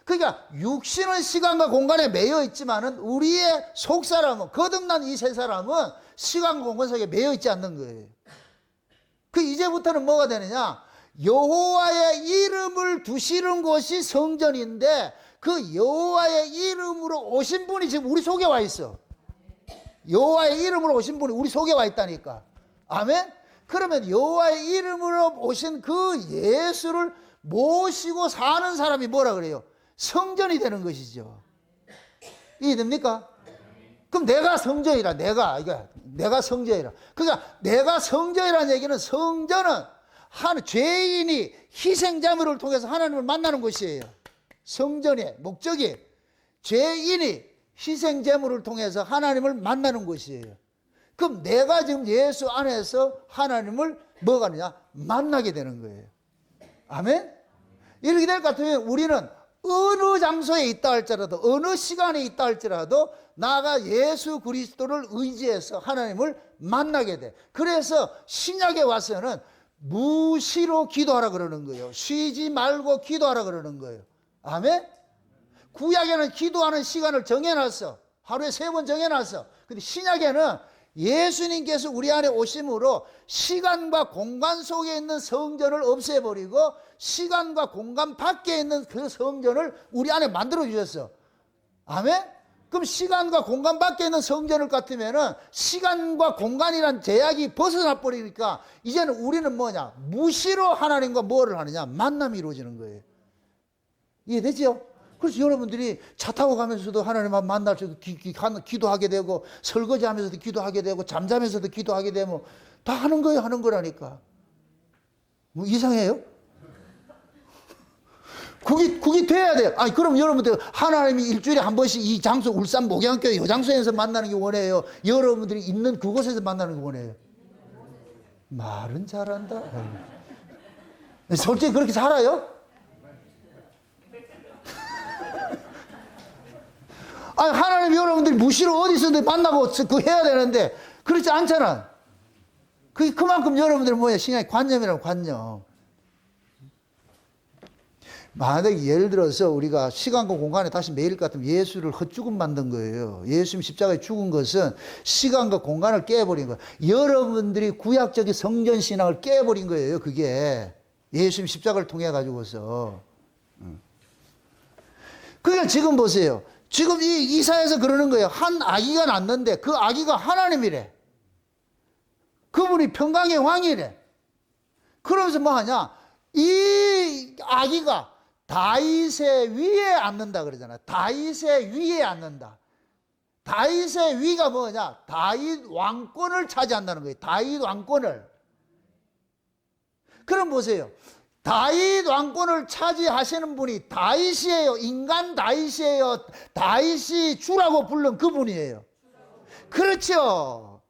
그러니까 육신은 시간과 공간에 매여 있지만은 우리의 속 사람은, 거듭난 이 세 사람은 시간과 공간 속에 매여 있지 않는 거예요. 그 이제부터는 뭐가 되느냐? 여호와의 이름을 두시는 곳이 성전인데 그 여호와의 이름으로 오신 분이 지금 우리 속에 와 있어. 여호와의 이름으로 오신 분이 우리 속에 와 있다니까. 아멘? 그러면 여호와의 이름으로 오신 그 예수를 모시고 사는 사람이 뭐라 그래요? 성전이 되는 것이죠. 이해됩니까? 그럼 내가 성전이라, 내가 성전이라. 그러니까 내가 성전이라는 얘기는, 성전은 죄인이 희생자물을 통해서 하나님을 만나는 곳이에요. 성전의 목적이 죄인이 희생제물을 통해서 하나님을 만나는 곳이에요. 그럼 내가 지금 예수 안에서 하나님을 뭐가 하느냐? 만나게 되는 거예요. 아멘? 이렇게 될 것 같으면 우리는 어느 장소에 있다 할지라도, 어느 시간에 있다 할지라도 나가 예수 그리스도를 의지해서 하나님을 만나게 돼. 그래서 신약에 와서는 무시로 기도하라 그러는 거예요. 쉬지 말고 기도하라 그러는 거예요. 아멘? 구약에는 기도하는 시간을 정해놨어. 하루에 3번 정해놨어. 근데 신약에는 예수님께서 우리 안에 오심으로 시간과 공간 속에 있는 성전을 없애버리고 시간과 공간 밖에 있는 그 성전을 우리 안에 만들어 주셨어. 아멘? 그럼 시간과 공간 밖에 있는 성전을 같으면은 시간과 공간이란 제약이 벗어나 버리니까 이제는 우리는 뭐냐? 무시로 하나님과 뭐를 하느냐? 만남이 이루어지는 거예요. 이해되죠? 그래서 여러분들이 차 타고 가면서도 하나님 만날 때 기도하게 되고, 설거지하면서도 기도하게 되고, 잠자면서도 기도하게 되면 다 하는 거예요. 하는 거라니까. 뭐 이상해요? 그게 돼야 돼요. 아니, 그럼 여러분들 하나님이 일주일에 한 번씩 이 장소, 울산 목양교회 이 장소에서 만나는 게 원해요? 여러분들이 있는 그곳에서 만나는 게 원해요? 말은 잘한다. 솔직히 그렇게 살아요? 아니, 하나님 여러분들이 무시로 어디서든 만나고 그 해야 되는데 그렇지 않잖아. 그만큼 여러분들은 뭐야? 신앙의 관념이라고, 관념. 만약에 예를 들어서 우리가 시간과 공간에 다시 매일 것 같으면 예수를 헛죽음 만든 거예요. 예수님 십자가에 죽은 것은 시간과 공간을 깨버린 거예요. 여러분들이 구약적인 성전 신앙을 깨버린 거예요. 그게 예수님 십자가를 통해 가지고서. 그러니까 지금 보세요. 지금 이 이사야에서 그러는 거예요. 한 아기가 낳는데 그 아기가 하나님이래. 그분이 평강의 왕이래. 그러면서 뭐 하냐? 이 아기가 다윗의 위에 앉는다 그러잖아. 다윗의 위에 앉는다. 다윗의 위가 뭐냐? 다윗 왕권을 차지한다는 거예요. 다윗 왕권을. 그럼 보세요. 다윗 왕권을 차지하시는 분이 다윗이에요? 인간 다윗이에요? 다윗이 주라고 부른 그분이에요? 그렇죠.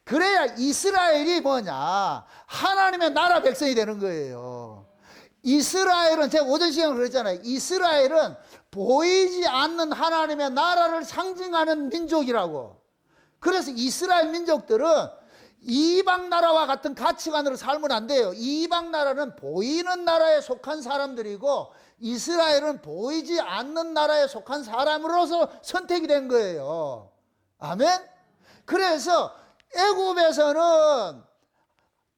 그래야 이스라엘이 뭐냐? 하나님의 나라 백성이 되는 거예요. 이스라엘은, 제가 오전 시간에 그랬잖아요. 이스라엘은 보이지 않는 하나님의 나라를 상징하는 민족이라고. 그래서 이스라엘 민족들은 이방 나라와 같은 가치관으로 살면 안 돼요. 이방 나라는 보이는 나라에 속한 사람들이고 이스라엘은 보이지 않는 나라에 속한 사람으로서 선택이 된 거예요. 아멘? 그래서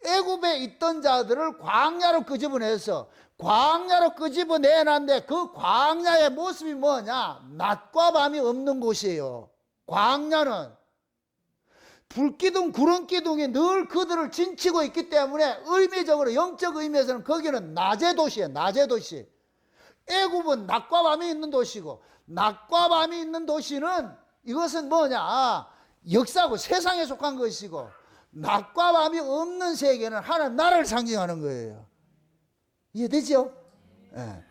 애굽에 있던 자들을 광야로 끄집어내서 광야로 끄집어내놨는데 그 광야의 모습이 뭐냐? 낮과 밤이 없는 곳이에요. 광야는 불기둥, 구름기둥이 늘 그들을 진치고 있기 때문에 의미적으로, 영적 의미에서는 거기는 낮의 도시예요. 낮의 도시. 애굽은 낮과 밤이 있는 도시고, 낮과 밤이 있는 도시는 이것은 뭐냐? 역사고 세상에 속한 것이고, 낮과 밤이 없는 세계는 하나님 나라를 상징하는 거예요. 이해되죠? 예.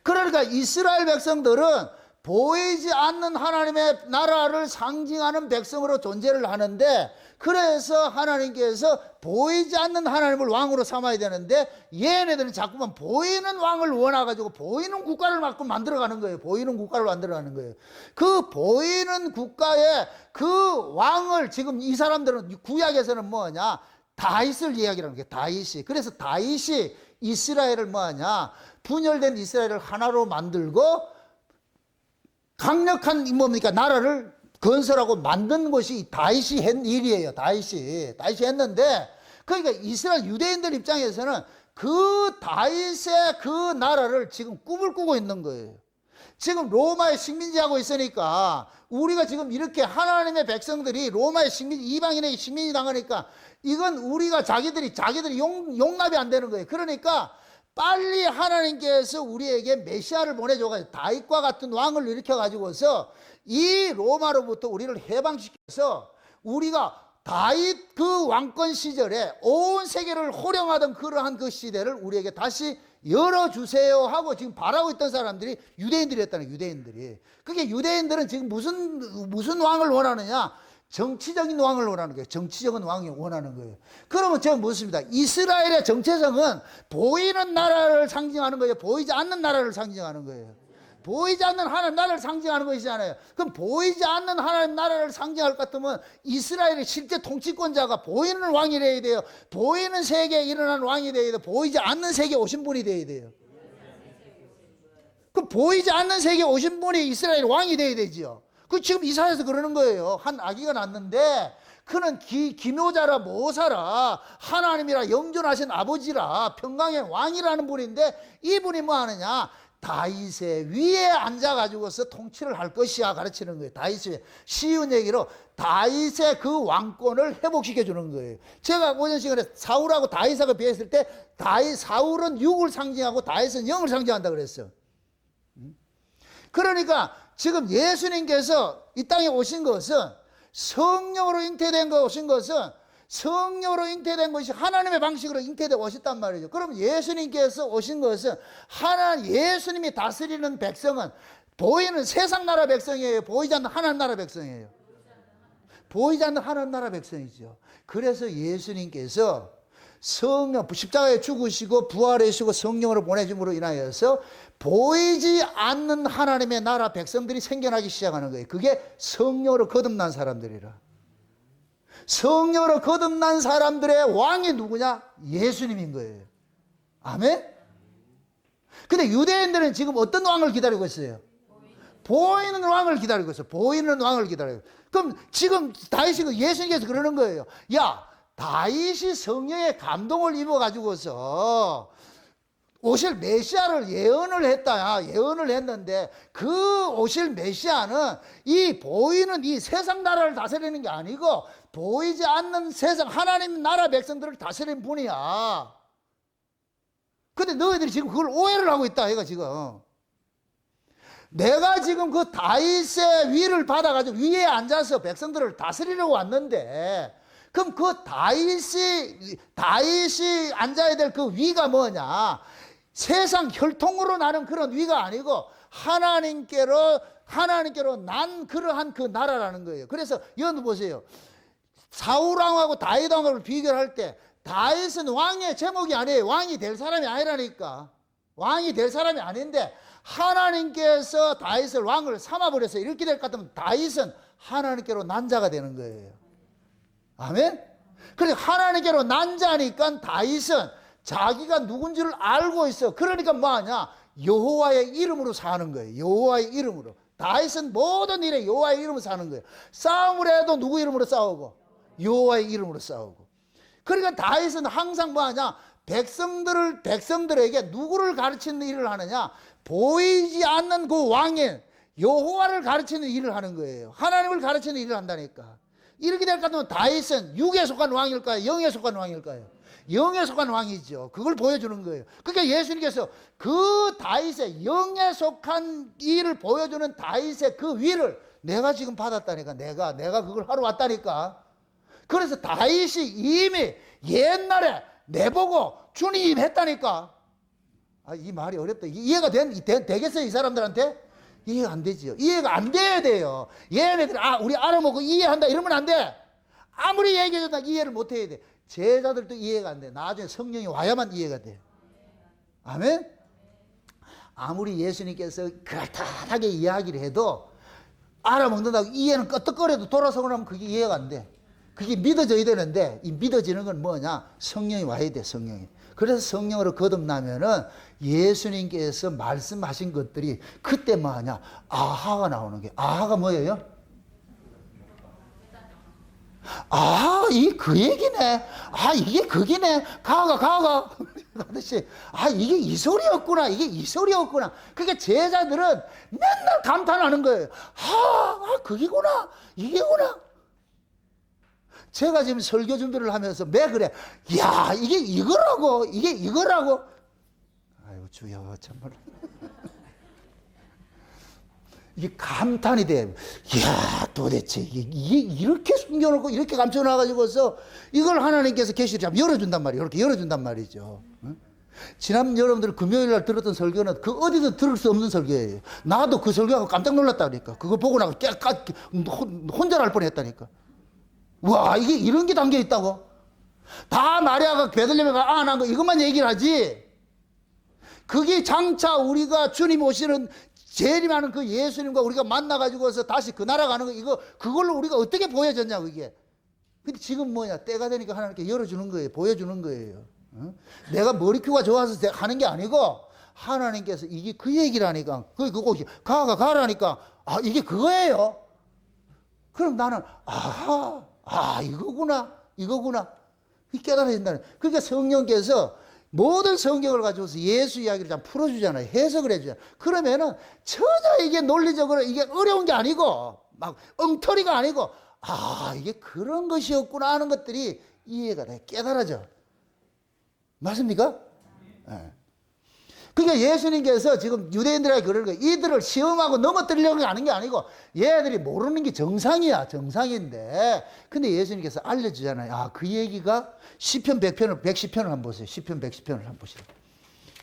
그러니까 이스라엘 백성들은 보이지 않는 하나님의 나라를 상징하는 백성으로 존재를 하는데, 그래서 하나님께서 보이지 않는 하나님을 왕으로 삼아야 되는데, 얘네들은 자꾸만 보이는 왕을 원해가지고 보이는 국가를 자꾸 만들어가는 거예요. 보이는 국가를 만들어가는 거예요. 그 보이는 국가의 그 왕을 지금 이 사람들은 구약에서는 뭐냐? 다윗을 이야기하는 거예요. 다윗이. 그래서 다윗이 이스라엘을 뭐하냐? 분열된 이스라엘을 하나로 만들고 강력한 뭡니까? 나라를 건설하고 만든 것이 다윗이 한 일이에요. 다윗이 했는데, 그러니까 이스라엘 유대인들 입장에서는 그 다윗의 그 나라를 지금 꿈을 꾸고 있는 거예요. 지금 로마의 식민지하고 있으니까, 우리가 지금 이렇게 하나님의 백성들이 로마의 식민지, 이방인의 식민지 당하니까 이건 우리가 자기들이 용납이 안 되는 거예요. 그러니까 빨리 하나님께서 우리에게 메시아를 보내줘가지고 다윗과 같은 왕을 일으켜가지고서 이 로마로부터 우리를 해방시켜서 우리가 다윗 그 왕권 시절에 온 세계를 호령하던 그러한 그 시대를 우리에게 다시 열어주세요 하고 지금 바라고 있던 사람들이 유대인들이었다는 거예요. 유대인들이. 그게 유대인들은 지금 무슨 왕을 원하느냐? 정치적인 왕을 원하는 거예요. 정치적인 왕이 원하는 거예요. 그러면 제가 묻습니다. 이스라엘의 정체성은 보이는 나라를 상징하는 거예요? 보이지 않는 나라를 상징하는 거예요? 보이지 않는 하나님 나라를 상징하는 것이잖아요. 그럼 보이지 않는 하나님 나라를 상징할 것 같으면 이스라엘의 실제 통치권자가 보이는 왕이 되어야 돼요? 보이는 세계에 일어난 왕이 되어야 돼요? 보이지 않는 세계에 오신 분이 되어야 돼요? 그럼 보이지 않는 세계에 오신 분이 이스라엘 왕이 되어야 되지요. 그 지금 이사야서 그러는 거예요. 한 아기가 낳는데 그는 기묘자라 모사라 하나님이라 영존하신 아버지라 평강의 왕이라는 분인데, 이분이 뭐 하느냐? 다윗의 위에 앉아가지고서 통치를 할 것이야 가르치는 거예요. 다윗의 쉬운 얘기로 다윗의 그 왕권을 회복시켜 주는 거예요. 제가 오전 시간에 사울하고 다윗하고 비했을 때 사울은 육을 상징하고 다윗은 영을 상징한다 그랬어요. 그러니까 지금 예수님께서 이 땅에 오신 것은 성령으로 잉태된 성령으로 잉태된 것이 하나님의 방식으로 잉태되어 오셨단 말이죠. 그럼 예수님께서 오신 것은 예수님이 다스리는 백성은 보이는 세상 나라 백성이에요? 보이지 않는 하나님 나라 백성이에요? 보이지 않는 하나님 나라 백성이죠. 그래서 예수님께서 십자가에 죽으시고 부활하시고 성령으로 보내줌으로 인하여서 보이지 않는 하나님의 나라 백성들이 생겨나기 시작하는 거예요. 그게 성령으로 거듭난 사람들이라. 성령으로 거듭난 사람들의 왕이 누구냐? 예수님인 거예요. 아멘? 근데 유대인들은 지금 어떤 왕을 기다리고 있어요? 보이는 왕을 기다리고 있어요. 보이는 왕을 기다려요. 그럼 지금 다윗이 예수님께서 그러는 거예요. 야, 다윗이 성령의 감동을 입어가지고서 오실 메시아를 예언을 했다. 예언을 했는데 그 오실 메시아는 이 보이는 이 세상 나라를 다스리는 게 아니고 보이지 않는 세상 하나님 나라 백성들을 다스리는 분이야. 근데 너희들이 지금 그걸 오해를 하고 있다. 얘가 지금. 내가 지금 그 다윗의 위를 받아가지고 위에 앉아서 백성들을 다스리려고 왔는데, 그럼 그 다윗이 앉아야 될 그 위가 뭐냐? 세상 혈통으로 나는 그런 위가 아니고 하나님께로 난 그러한 그 나라라는 거예요. 그래서 여러분 보세요. 사울왕하고 다윗왕을 비교할 때 다윗은 왕의 제목이 아니에요. 왕이 될 사람이 아니라니까. 왕이 될 사람이 아닌데 하나님께서 다윗을 왕을 삼아버려서 이렇게 될 것 같으면 다윗은 하나님께로 난 자가 되는 거예요. 아멘? 그러니까 하나님께로 난 자니까 다윗은 자기가 누군지를 알고 있어. 그러니까 뭐하냐? 여호와의 이름으로 사는 거예요. 여호와의 이름으로. 다윗은 모든 일에 여호와의 이름으로 사는 거예요. 싸움을 해도 누구 이름으로 싸우고? 여호와의 이름으로 싸우고. 그러니까 다윗은 항상 뭐하냐? 백성들에게 누구를 가르치는 일을 하느냐? 보이지 않는 그 왕인 여호와를 가르치는 일을 하는 거예요. 하나님을 가르치는 일을 한다니까. 이렇게 될 것 같으면 다윗은 육에 속한 왕일까요? 영에 속한 왕일까요? 영에 속한 왕이죠. 그걸 보여주는 거예요. 그러니까 예수님께서 그 다윗의 영에 속한 일을 보여주는 다윗의 그 위를 내가 지금 받았다니까. 내가 그걸 하러 왔다니까. 그래서 다윗이 이미 옛날에 내보고 주님 했다니까. 이 말이 어렵다. 이해가 되겠어요, 이 사람들한테? 이해가 안 되지요. 이해가 안 돼야 돼요. 얘네들, 우리 알아먹고 이해한다 이러면 안 돼. 아무리 얘기해줘도 이해를 못 해야 돼. 제자들도 이해가 안 돼. 나중에 성령이 와야만 이해가 돼. 아멘? 아무리 예수님께서 그럴듯하게 이야기를 해도 알아먹는다고 이해는 끄떡거려도 돌아서고 나면 그게 이해가 안 돼. 그게 믿어져야 되는데, 이 믿어지는 건 뭐냐? 성령이 와야 돼, 성령이. 그래서 성령으로 거듭나면은 예수님께서 말씀하신 것들이 그때 뭐 하냐? 아하가 나오는 게. 아하가 뭐예요? 이게 그 얘기네. 이게 그기네. 가가. 아저씨, 이게 이 소리였구나. 이게 이 소리였구나. 그러니까 제자들은 맨날 감탄하는 거예요. 그기구나. 이게구나. 제가 지금 설교 준비를 하면서 왜 그래? 이게 이거라고. 아이고, 주여, 정말. 이게 감탄이 돼. 도대체 이게 이렇게 숨겨놓고 이렇게 감춰놔가지고서 이걸 하나님께서 계시를 열어준단 말이에요. 이렇게 열어준단 말이죠. 지난 여러분들 금요일 날 들었던 설교는 그 어디도 들을 수 없는 설교예요. 나도 그 설교하고 깜짝 놀랐다니까. 그거 보고 나서 혼자 날 뻔했다니까. 와, 이게 이런 게 담겨 있다고? 다 마리아가 베들레헴에 난 거 이것만 얘기를 하지. 그게 장차 우리가 주님 오시는 재림하는 그 예수님과 우리가 만나가지고서 다시 그 나라 가는 거, 그걸로 우리가 어떻게 보여졌냐, 그게. 근데 지금 뭐냐, 때가 되니까 하나님께 열어주는 거예요. 보여주는 거예요. 내가 머리큐가 좋아서 하는 게 아니고, 하나님께서 이게 그 얘기라니까. 그거 가라니까. 이게 그거예요. 그럼 나는, 이거구나. 깨달아진다는. 그러니까 성령께서 모든 성경을 가지고서 예수 이야기를 좀 풀어주잖아요. 해석을 해주잖아요. 그러면은 전혀 이게 논리적으로 이게 어려운 게 아니고, 막 엉터리가 아니고, 이게 그런 것이었구나 하는 것들이 이해가 돼. 깨달아져. 맞습니까? 네. 그러니까 예수님께서 지금 유대인들에게 그러는 거예요. 이들을 시험하고 넘어뜨리려고 하는 게 아니고 얘들이 모르는 게 정상이야. 정상인데. 근데 예수님께서 알려주잖아요. 그 얘기가 시편 110편을 한번 보세요. 시편 110편을 한번 보세요.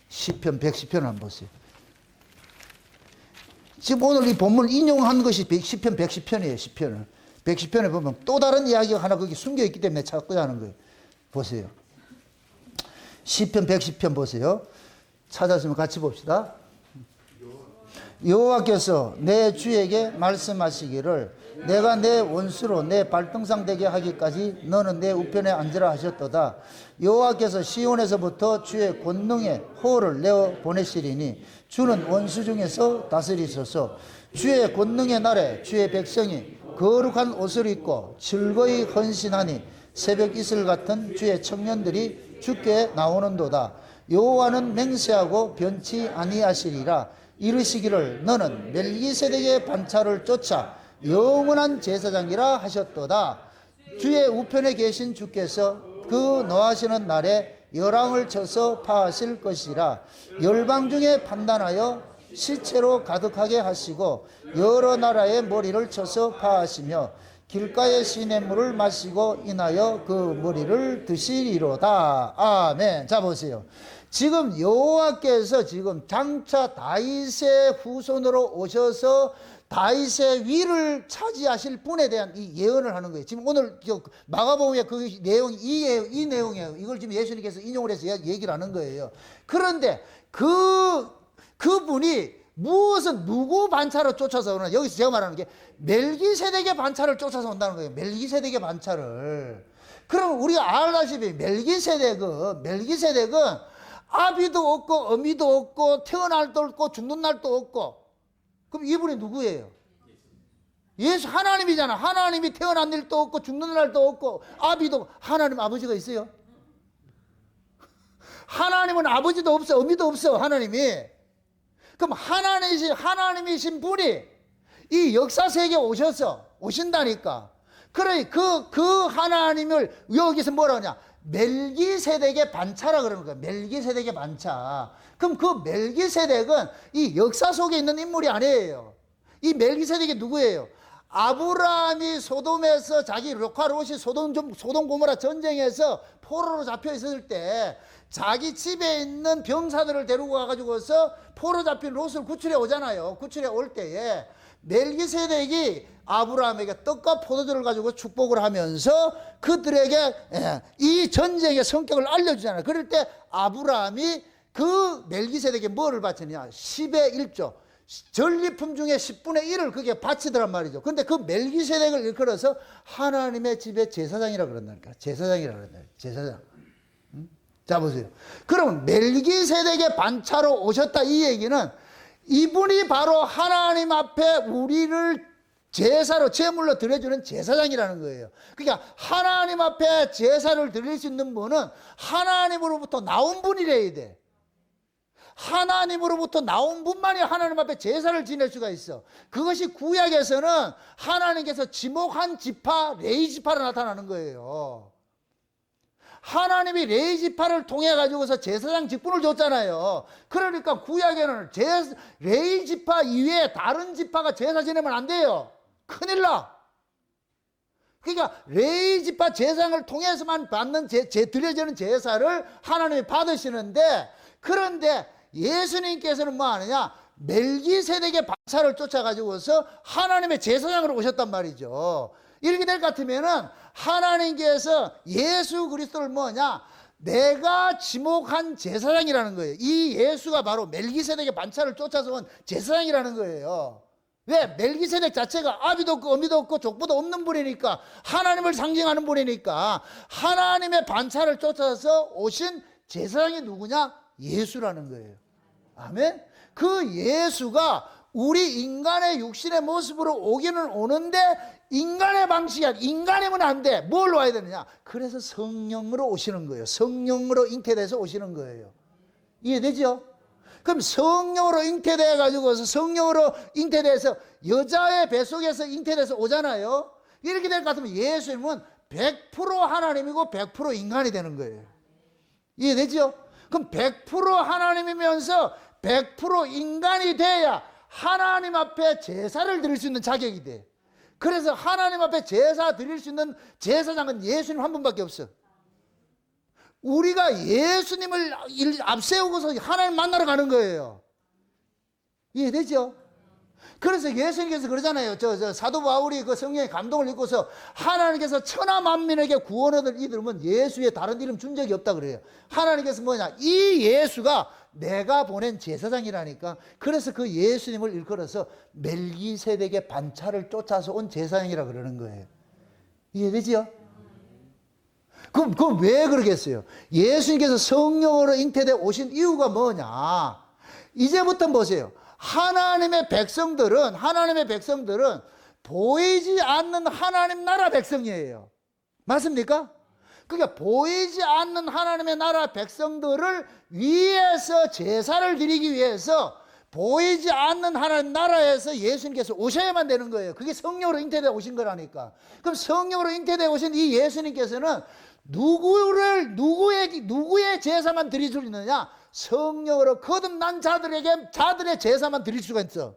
시편 110편을 한번 보세요. 지금 오늘 이 본문을 인용한 것이 시편 110편이에요. 시편을. 110편에 보면 또 다른 이야기가 하나 거기 숨겨있기 때문에 찾고자 하는 거예요. 보세요. 시편 110편 보세요. 찾았으면 같이 봅시다. 여호와께서 내 주에게 말씀하시기를 내가 내 원수로 내 발등상 되게 하기까지 너는 내 우편에 앉으라 하셨도다. 여호와께서 시온에서부터 주의 권능의 호를 내어 보내시리니 주는 원수 중에서 다스리소서. 주의 권능의 날에 주의 백성이 거룩한 옷을 입고 즐거이 헌신하니 새벽 이슬 같은 주의 청년들이 주께 나오는도다. 여호와는 맹세하고 변치 아니하시리라. 이르시기를 너는 멜기세덱의 반차를 쫓아 영원한 제사장이라 하셨도다. 주의 우편에 계신 주께서 그 노하시는 날에 열왕을 쳐서 파하실 것이라. 열방 중에 판단하여 시체로 가득하게 하시고 여러 나라의 머리를 쳐서 파하시며 길가의 시냇물을 마시고 인하여 그 머리를 드시리로다. 아멘. 자 보세요. 지금 여호와께서 지금 장차 다윗의 후손으로 오셔서 다윗의 위를 차지하실 분에 대한 이 예언을 하는 거예요. 지금 오늘 마가복음의 그 내용이 이 내용이에요. 이걸 지금 예수님께서 인용을 해서 얘기를 하는 거예요. 그런데 그분이 누구 반차를 쫓아서 오나? 여기서 제가 말하는 게 멜기세덱의 반차를 쫓아서 온다는 거예요. 멜기세덱의 반차를. 그럼 우리가 알다시피 멜기세덱은 아비도 없고 어미도 없고 태어날 날도 없고 죽는 날도 없고. 그럼 이분이 누구예요? 예수 하나님이잖아. 하나님이 태어난 일도 없고 죽는 날도 없고 아비도 하나님 아버지가 있어요? 하나님은 아버지도 없어 어미도 없어 하나님이. 그럼 하나님이신 분이 이 역사 세계에 오신다니까. 그래 그 하나님을 여기서 뭐라 하냐? 멜기세덱의 반차라 그러는 거예요. 멜기세덱의 반차. 그럼 그 멜기세덱은 이 역사 속에 있는 인물이 아니에요. 이 멜기세덱이 누구예요? 아브라함이 소돔에서 자기 롯이 소돔 고모라 전쟁에서 포로로 잡혀 있었을 때 자기 집에 있는 병사들을 데리고 가가지고서 포로 잡힌 롯을 구출해 오잖아요. 구출해 올 때에 멜기세덱이 아브라함에게 떡과 포도주를 가지고 축복을 하면서 그들에게 이 전쟁의 성격을 알려주잖아요. 그럴 때 아브라함이 그 멜기세덱에게 뭐를 바치느냐? 10의 1조. 전리품 중에 10분의 1을 그게 바치더란 말이죠. 근데 그 멜기세덱을 일컬어서 하나님의 집의 제사장이라 그런다니까. 제사장이라 그런다. 제사장. 자, 보세요. 그럼 멜기세덱의 반차로 오셨다 이 얘기는 이분이 바로 하나님 앞에 우리를 제사로 제물로 드려주는 제사장이라는 거예요. 그러니까 하나님 앞에 제사를 드릴 수 있는 분은 하나님으로부터 나온 분이래야 돼. 하나님으로부터 나온 분만이 하나님 앞에 제사를 지낼 수가 있어. 그것이 구약에서는 하나님께서 지목한 지파, 레위 지파로 나타나는 거예요. 하나님이 레위 지파를 통해 가지고서 제사장 직분을 줬잖아요. 그러니까 구약에는 레위 지파 이외에 다른 지파가 제사 지내면 안 돼요. 큰일 나. 그러니까 레위 지파 제사장을 통해서만 받는 드려지는 제사를 하나님이 받으시는데, 그런데 예수님께서는 뭐 하느냐? 멜기세덱의 반차를 쫓아가지고서 하나님의 제사장으로 오셨단 말이죠. 이렇게 될 것 같으면은 하나님께서 예수 그리스도를 뭐냐? 내가 지목한 제사장이라는 거예요. 이 예수가 바로 멜기세덱의 반차를 쫓아서 온 제사장이라는 거예요. 왜? 멜기세덱 자체가 아비도 없고 어미도 없고 족보도 없는 분이니까, 하나님을 상징하는 분이니까 하나님의 반차를 쫓아서 오신 제사장이 누구냐? 예수라는 거예요. 아멘? 그 예수가 우리 인간의 육신의 모습으로 오기는 오는데 인간의 방식이 아니라, 인간이면 안 돼. 뭘로 와야 되느냐? 그래서 성령으로 오시는 거예요. 성령으로 잉태돼서 오시는 거예요. 이해되죠? 그럼 성령으로 잉태돼 가지고서 성령으로 잉태돼서 여자의 뱃속에서 잉태돼서 오잖아요. 이렇게 될 것 같으면 예수님은 100% 하나님이고 100% 인간이 되는 거예요. 이해되죠? 그럼 100% 하나님이면서 100% 인간이 돼야 하나님 앞에 제사를 드릴 수 있는 자격이 돼. 그래서 하나님 앞에 제사 드릴 수 있는 제사장은 예수님 한 분밖에 없어. 우리가 예수님을 앞세우고서 하나님 만나러 가는 거예요. 이해되죠? 그래서 예수님께서 그러잖아요. 사도 바울이 그 성령의 감동을 입고서 하나님께서 천하 만민에게 구원 얻을 이름은 예수의 다른 이름 준 적이 없다 그래요. 하나님께서 뭐냐? 이 예수가 내가 보낸 제사장이라니까. 그래서 그 예수님을 일컬어서 멜기세덱의 반차를 쫓아서 온 제사장이라 그러는 거예요. 이해되지요? 그럼 왜 그러겠어요? 예수님께서 성령으로 잉태되어 오신 이유가 뭐냐? 이제부터 보세요. 하나님의 백성들은 보이지 않는 하나님 나라 백성이에요. 맞습니까? 그러니까 보이지 않는 하나님의 나라 백성들을 위해서 제사를 드리기 위해서 보이지 않는 하나님 나라에서 예수님께서 오셔야만 되는 거예요. 그게 성령으로 잉태되어 오신 거라니까. 그럼 성령으로 잉태되어 오신 이 예수님께서는 누구의 제사만 드릴 수 있느냐? 성령으로 거듭난 자들의 제사만 드릴 수가 있어.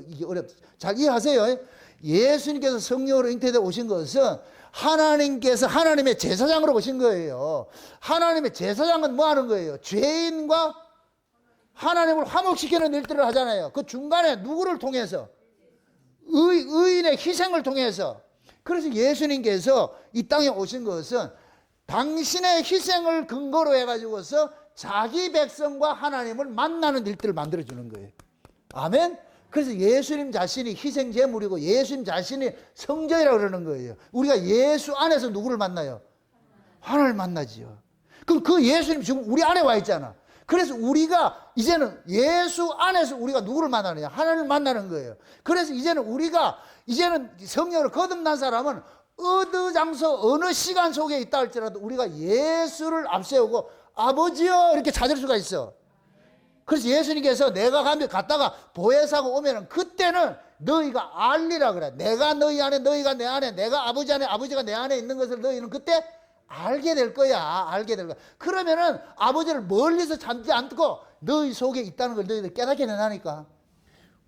이게 어렵다. 잘 이해하세요. 예수님께서 성령으로 잉태되어 오신 것은 하나님께서 하나님의 제사장으로 오신 거예요. 하나님의 제사장은 뭐 하는 거예요? 죄인과 하나님을 화목시키는 일들을 하잖아요. 그 중간에 누구를 통해서? 의인의 희생을 통해서. 그래서 예수님께서 이 땅에 오신 것은 당신의 희생을 근거로 해가지고서 자기 백성과 하나님을 만나는 일들을 만들어주는 거예요. 아멘? 그래서 예수님 자신이 희생제물이고 예수님 자신이 성전이라고 그러는 거예요. 우리가 예수 안에서 누구를 만나요? 하나님을 만나지요. 그럼 그 예수님 지금 우리 안에 와 있잖아. 그래서 우리가 이제는 예수 안에서 우리가 누구를 만나느냐? 하나님을 만나는 거예요. 그래서 이제는 성령으로 거듭난 사람은 어느 장소 어느 시간 속에 있다 할지라도 우리가 예수를 앞세우고 아버지여 이렇게 찾을 수가 있어. 그래서 예수님께서 내가 갔다가 보혜사고 오면은 그때는 너희가 알리라 그래. 내가 너희 안에 너희가 내 안에 내가 아버지 안에 아버지가 내 안에 있는 것을 너희는 그때 알게 될 거야. 알게 될 거야. 그러면은 아버지를 멀리서 잠지 않고 너희 속에 있다는 걸 너희들 깨닫게 된다니까.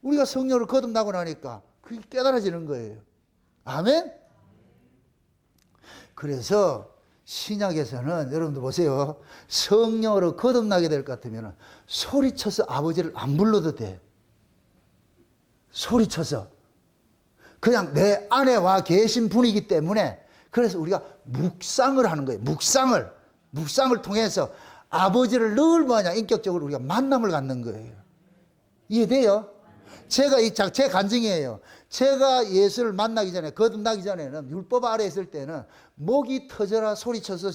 우리가 성령을 거듭나고 나니까 그게 깨달아지는 거예요. 아멘? 그래서 신약에서는 여러분들 보세요. 성령으로 거듭나게 될 것 같으면 소리쳐서 아버지를 안 불러도 돼. 소리쳐서. 그냥 내 안에 와 계신 분이기 때문에 그래서 우리가 묵상을 하는 거예요. 묵상을 통해서 아버지를 늘 뭐냐 인격적으로 우리가 만남을 갖는 거예요. 이해돼요? 제 간증이에요. 제가 예수를 만나기 전에, 거듭나기 전에는 율법 아래 있을 때는 목이 터져라 소리쳐서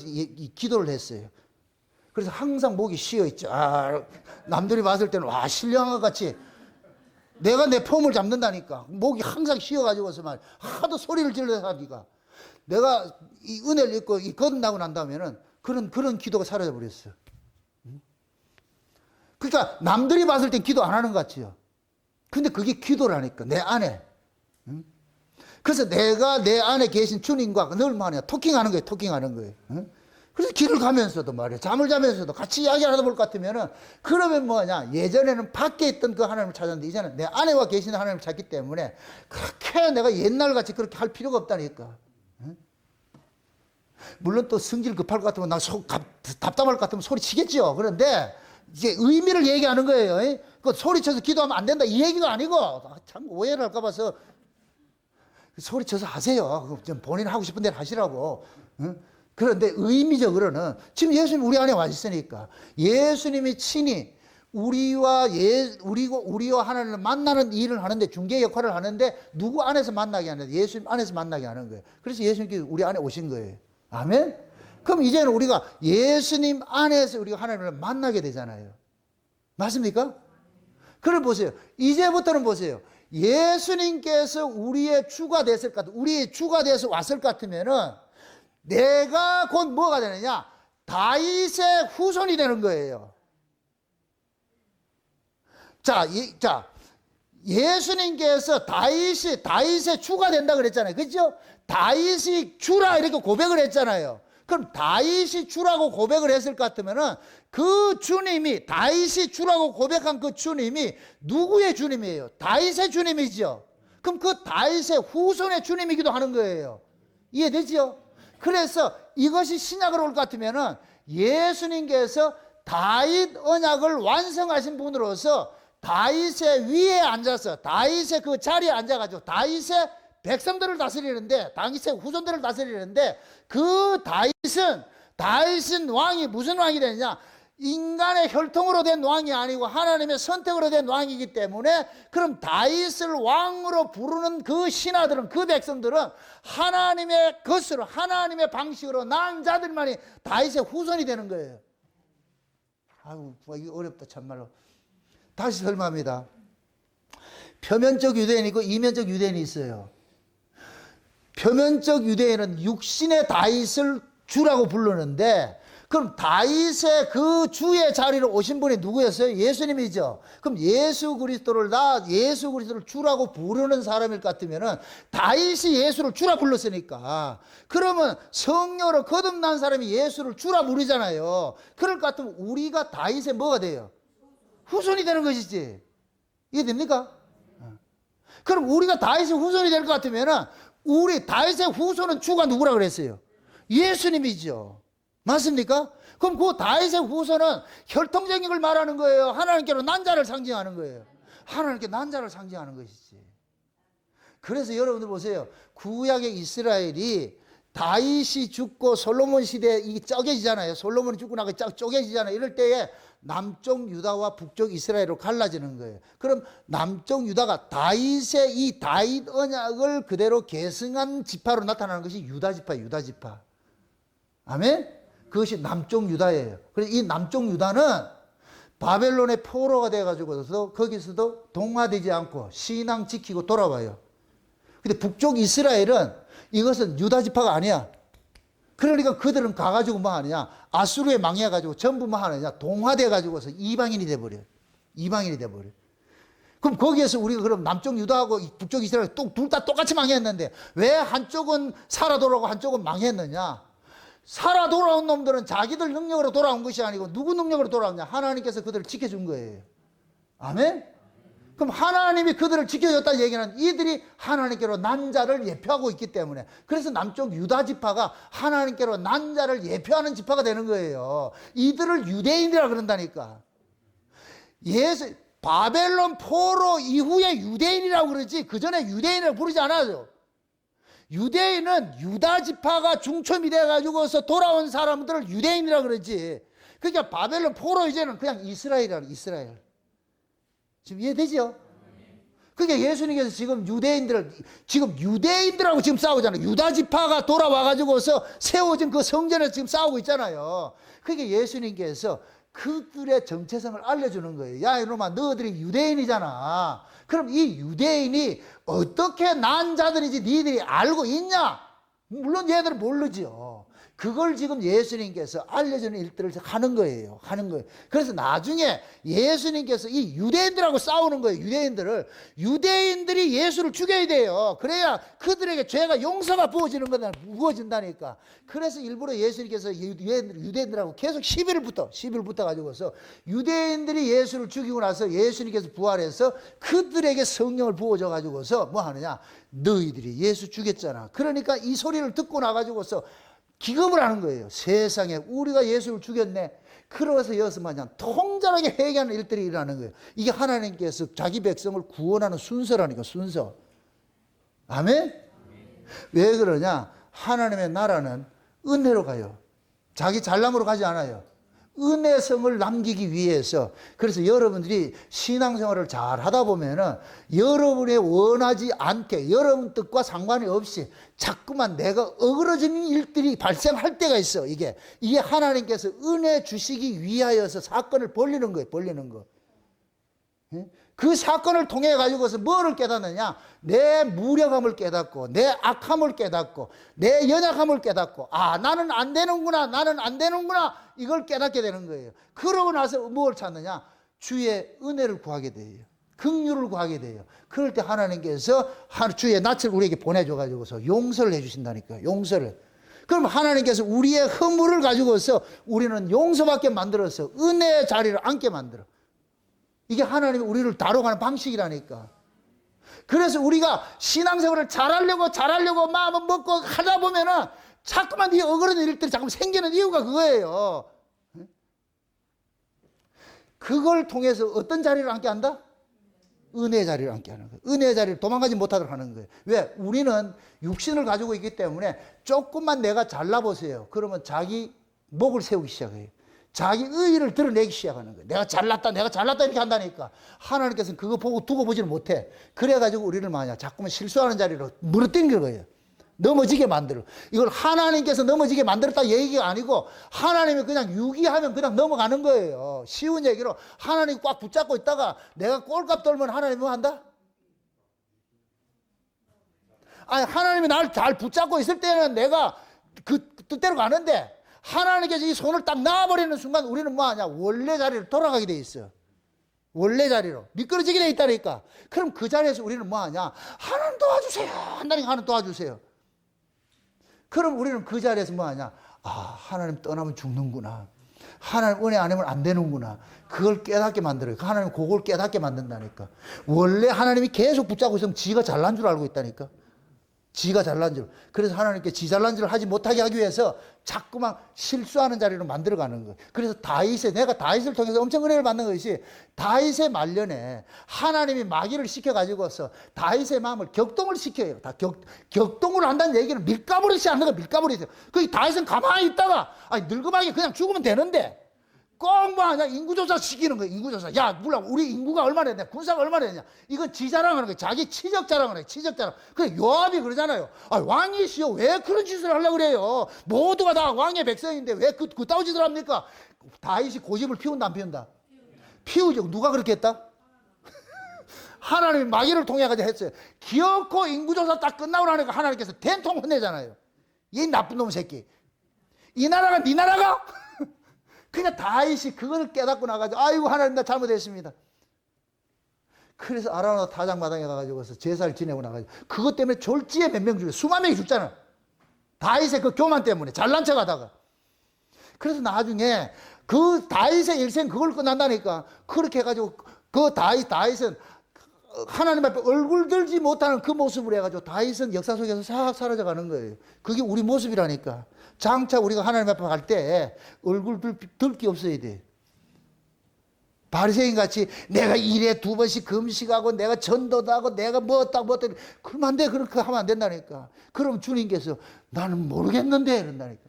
기도를 했어요. 그래서 항상 목이 쉬어있죠. 남들이 봤을 때는 와 신령한 것 같이 내가 내 폼을 잡는다니까. 목이 항상 쉬어가지고서만 하도 소리를 질러서 하니까 내가 이 은혜를 입고 거듭나고 난 다음에는 그런 기도가 사라져 버렸어요. 그러니까 남들이 봤을 땐 기도 안 하는 것 같지요. 근데 그게 기도라니까 내 안에. 그래서 내가 내 안에 계신 주님과 늘 뭐냐 토킹하는 거예요. 토킹하는 거예요. 그래서 길을 가면서도 말이에요. 잠을 자면서도 같이 이야기를 하다 볼 것 같으면은 그러면 뭐냐 예전에는 밖에 있던 그 하나님을 찾았는데 이제는 내 안에 와 계시는 하나님을 찾기 때문에 그렇게 내가 옛날같이 그렇게 할 필요가 없다니까. 물론 또 성질 급할 것 같으면 나 답답할 것 같으면 소리치겠죠. 그런데 이제 의미를 얘기하는 거예요. 그 소리쳐서 기도하면 안 된다 이 얘기가 아니고 참 오해를 할까 봐서 소리쳐서 하세요. 좀 본인 하고 싶은 대로 하시라고. 그런데 의미적으로는 지금 예수님 우리 안에 와 있으니까 예수님이 친히 우리와 하나님을 만나는 일을 하는데 중개 역할을 하는데 누구 안에서 만나게 하는데 예수님 안에서 만나게 하는 거예요. 그래서 예수님께서 우리 안에 오신 거예요. 아멘? 그럼 이제는 우리가 예수님 안에서 우리가 하나님을 만나게 되잖아요. 맞습니까? 그걸 보세요. 이제부터는 보세요. 예수님께서 우리의 주가 됐을 것 같아. 우리의 주가 돼서 왔을 것 같으면은 내가 곧 뭐가 되느냐? 다윗의 후손이 되는 거예요. 자, 예수님께서 다윗의 주가 된다 그랬잖아요. 그죠? 다윗이 주라 이렇게 고백을 했잖아요. 그럼 다윗이 주라고 고백을 했을 것 같으면은 그 주님이 다윗이 주라고 고백한 그 주님이 누구의 주님이에요? 다윗의 주님이죠. 그럼 그 다윗의 후손의 주님이기도 하는 거예요. 이해되죠? 그래서 이것이 신약으로 올 것 같으면은 예수님께서 다윗 언약을 완성하신 분으로서 다윗의 위에 앉아서 다윗의 그 자리에 앉아가지고 다윗의 백성들을 다스리는데 다윗의 후손들을 다스리는데 그 다윗은 왕이 무슨 왕이 되느냐? 인간의 혈통으로 된 왕이 아니고 하나님의 선택으로 된 왕이기 때문에 그럼 다윗을 왕으로 부르는 그 신하들은 그 백성들은 하나님의 것으로 하나님의 방식으로 낳은 자들만이 다윗의 후손이 되는 거예요. 아유 이거 어렵다 참말로. 다시 설명합니다. 표면적 유대인이 있고 이면적 유대인이 있어요. 표면적 유대인은 육신의 다윗을 주라고 부르는데 그럼 다윗의 그 주의 자리로 오신 분이 누구였어요? 예수님이죠. 그럼 예수 그리스도를 주라고 부르는 사람일 것 같으면은 다윗이 예수를 주라 불렀으니까 그러면 성령으로 거듭난 사람이 예수를 주라 부르잖아요. 그럴 것 같으면 우리가 다윗의 뭐가 돼요? 후손이 되는 것이지. 이해됩니까? 그럼 우리가 다윗의 후손이 될 것 같으면은 우리 다윗의 후손은 주가 누구라 그랬어요? 예수님이죠. 맞습니까? 그럼 그 다윗의 후손은 혈통적인 걸 말하는 거예요. 하나님께로 난 자를 상징하는 거예요. 하나님께 난 자를 상징하는 것이지. 그래서 여러분들 보세요. 구약의 이스라엘이 다윗이 죽고 솔로몬 시대에 이게 쪼개지잖아요. 솔로몬이 죽고 나서 쪼개지잖아요. 이럴 때에 남쪽 유다와 북쪽 이스라엘로 갈라지는 거예요. 그럼 남쪽 유다가 다윗의 이 다윗 언약을 그대로 계승한 지파로 나타나는 것이 유다 지파. 아멘? 그것이 남쪽 유다예요. 그래서 이 남쪽 유다는 바벨론의 포로가 돼가지고서 거기서도 동화되지 않고 신앙 지키고 돌아와요. 근데 북쪽 이스라엘은 이것은 유다 지파가 아니야. 그러니까 그들은 가가지고 뭐 하느냐? 아수르에 망해가지고 전부 뭐 하느냐? 동화돼가지고서 이방인이 돼버려. 그럼 거기에서 우리가 그럼 남쪽 유다하고 북쪽 이스라엘 둘 다 똑같이 망했는데 왜 한쪽은 살아 돌아오고 한쪽은 망했느냐? 살아 돌아온 놈들은 자기들 능력으로 돌아온 것이 아니고 누구 능력으로 돌아왔냐? 하나님께서 그들을 지켜준 거예요. 아멘? 그럼 하나님이 그들을 지켜줬다는 얘기는 이들이 하나님께로 난 자를 예표하고 있기 때문에, 그래서 남쪽 유다 지파가 하나님께로 난 자를 예표하는 지파가 되는 거예요. 이들을 유대인이라 그런다니까. 바벨론 포로 이후에 유대인이라고 그러지 그 전에 유대인이라고 부르지 않아요. 유대인은 유다 지파가 중첩이 돼가지고서 돌아온 사람들을 유대인이라고 그러지. 그러니까 바벨론 포로 이제는 그냥 이스라엘이라는, 이스라엘. 지금 이해되죠? 그러니까 예수님께서 지금 유대인들하고 지금 싸우잖아요. 유다 지파가 돌아와가지고서 세워진 그 성전에서 지금 싸우고 있잖아요. 그러니까 예수님께서 그들의 정체성을 알려주는 거예요. 야, 이놈아, 너희들이 유대인이잖아. 그럼 이 유대인이 어떻게 난 자들인지 니들이 알고 있냐? 물론 얘들은 모르죠. 그걸 지금 예수님께서 알려주는 일들을 하는 거예요. 그래서 나중에 예수님께서 이 유대인들하고 싸우는 거예요. 유대인들이 예수를 죽여야 돼요. 그래야 그들에게 죄가 용서가 부어진다니까. 그래서 일부러 예수님께서 유대인들하고 계속 시비를 붙어 가지고서 유대인들이 예수를 죽이고 나서 예수님께서 부활해서 그들에게 성령을 부어줘 가지고서 뭐 하느냐? 너희들이 예수 죽였잖아. 그러니까 이 소리를 듣고 나 가지고서 기겁을 하는 거예요. 세상에 우리가 예수를 죽였네. 그러면서 여기서 마냥 통절하게 회개하는 일들이 일어나는 거예요. 이게 하나님께서 자기 백성을 구원하는 순서라니까, 순서. 아멘? 왜 그러냐? 하나님의 나라는 은혜로 가요. 자기 잘남으로 가지 않아요. 은혜성을 남기기 위해서. 그래서 여러분들이 신앙생활을 잘 하다 보면은 여러분이 원하지 않게 여러분 뜻과 상관이 없이 자꾸만 내가 어그러지는 일들이 발생할 때가 있어. 이게 하나님께서 은혜 주시기 위하여서 사건을 벌리는 거예요. 벌리는 거. 그 사건을 통해 가지고서 뭐를 깨닫느냐? 내 무력함을 깨닫고, 내 악함을 깨닫고, 내 연약함을 깨닫고, 아, 나는 안 되는구나, 이걸 깨닫게 되는 거예요. 그러고 나서 뭘 찾느냐? 주의 은혜를 구하게 돼요. 긍휼을 구하게 돼요. 그럴 때 하나님께서 주의 낯을 우리에게 보내줘 가지고서 용서를 해주신다니까요. 용서를. 그럼 하나님께서 우리의 허물을 가지고서 우리는 용서받게 만들어서 은혜의 자리를 앉게 만들어. 이게 하나님이 우리를 다뤄가는 방식이라니까. 그래서 우리가 신앙생활을 잘하려고 마음을 먹고 하다 보면은 자꾸만 이 어그러진 일들이 자꾸 생기는 이유가 그거예요. 그걸 통해서 어떤 자리를 앉게 한다? 은혜의 자리를 앉게 하는 거예요. 은혜의 자리를 도망가지 못하도록 하는 거예요. 왜? 우리는 육신을 가지고 있기 때문에 조금만 내가 잘나보세요. 그러면 자기 목을 세우기 시작해요. 자기 의의를 드러내기 시작하는 거예요. 내가 잘났다 이렇게 한다니까. 하나님께서는 그거 보고 두고 보지를 못해. 그래가지고 우리를 만약 자꾸만 실수하는 자리로 물어뜯는 거예요. 넘어지게 만들어. 이걸 하나님께서 넘어지게 만들었다 얘기가 아니고 하나님이 그냥 유기하면 그냥 넘어가는 거예요. 쉬운 얘기로 하나님 꽉 붙잡고 있다가 내가 꼴값 떨면 하나님이 뭐 한다? 아니, 하나님이 나를 잘 붙잡고 있을 때는 내가 그 뜻대로 가는데 하나님께서 이 손을 딱 놔버리는 순간 우리는 뭐하냐? 원래 자리로 돌아가게 돼 있어요. 원래 자리로 미끄러지게 돼 있다니까. 그럼 그 자리에서 우리는 뭐하냐? 하나님 도와주세요 한다니까. 하나님 도와주세요. 그럼 우리는 그 자리에서 뭐하냐? 아, 하나님 떠나면 죽는구나. 하나님 은혜 안 하면 안 되는구나. 그걸 깨닫게 만들어요. 하나님 그걸 깨닫게 만든다니까. 원래 하나님이 계속 붙잡고 있으면 지가 잘난 줄 알고 있다니까. 지가 잘난 줄. 그래서 하나님께 지 잘난 줄을 하지 못하게 하기 위해서 자꾸만 실수하는 자리로 만들어가는 거예요. 그래서 내가 다윗을 통해서 엄청 은혜를 받는 것이 다윗의 말년에 하나님이 마귀를 시켜가지고서 다윗의 마음을 격동을 시켜요. 격동을 한다는 얘기는 밀가부리지 않는 거예요. 밀가부리지. 그 다윗은 가만히 있다가 늙음하게 그냥 죽으면 되는데 꼭 뭐 하냐? 인구조사 시키는 거예요. 인구조사. 야, 물론 우리 인구가 얼마나 됐냐? 군사가 얼마나 됐냐? 이건 지 자랑하는 거예요. 자기 치적 자랑하는 거예요. 치적 자랑. 그래, 요압이 그러잖아요. 왕이시여, 왜 그런 짓을 하려고 그래요? 모두가 다 왕의 백성인데 왜 그따위 짓을 합니까? 다윗이 고집을 피운다, 안 피운다? 피우죠. 누가 그렇게 했다? 하나님이 마귀를 통해가지고 했어요. 기어코 인구조사 딱 끝나고 나니까 하나님께서 된통 혼내잖아요. 이 나쁜 놈 새끼. 이 나라가 네 나라가? 그러니까 다윗이 그걸 깨닫고 나가지고 아이고 하나님 나 잘못했습니다. 그래서 아라노 타작마당에 가가지고서 제사를 지내고 나가지고 그것 때문에 졸지에 몇 명 죽여 수만 명이 죽잖아. 다윗의 그 교만 때문에 잘난 척 하다가. 그래서 나중에 그 다윗의 일생 그걸 끝난다니까. 그렇게 해가지고 그 다윗은 하나님 앞에 얼굴 들지 못하는 그 모습을 해가지고 다윗은 역사 속에서 싹 사라져 가는 거예요. 그게 우리 모습이라니까. 장차 우리가 하나님 앞에 갈 때 얼굴 들 게 없어야 돼. 바리새인 같이 내가 일에 2번씩 금식하고 내가 전도도 하고 내가 뭐었다 그러면 안 돼. 그렇게 하면 안 된다니까. 그럼 주님께서 나는 모르겠는데 이런다니까.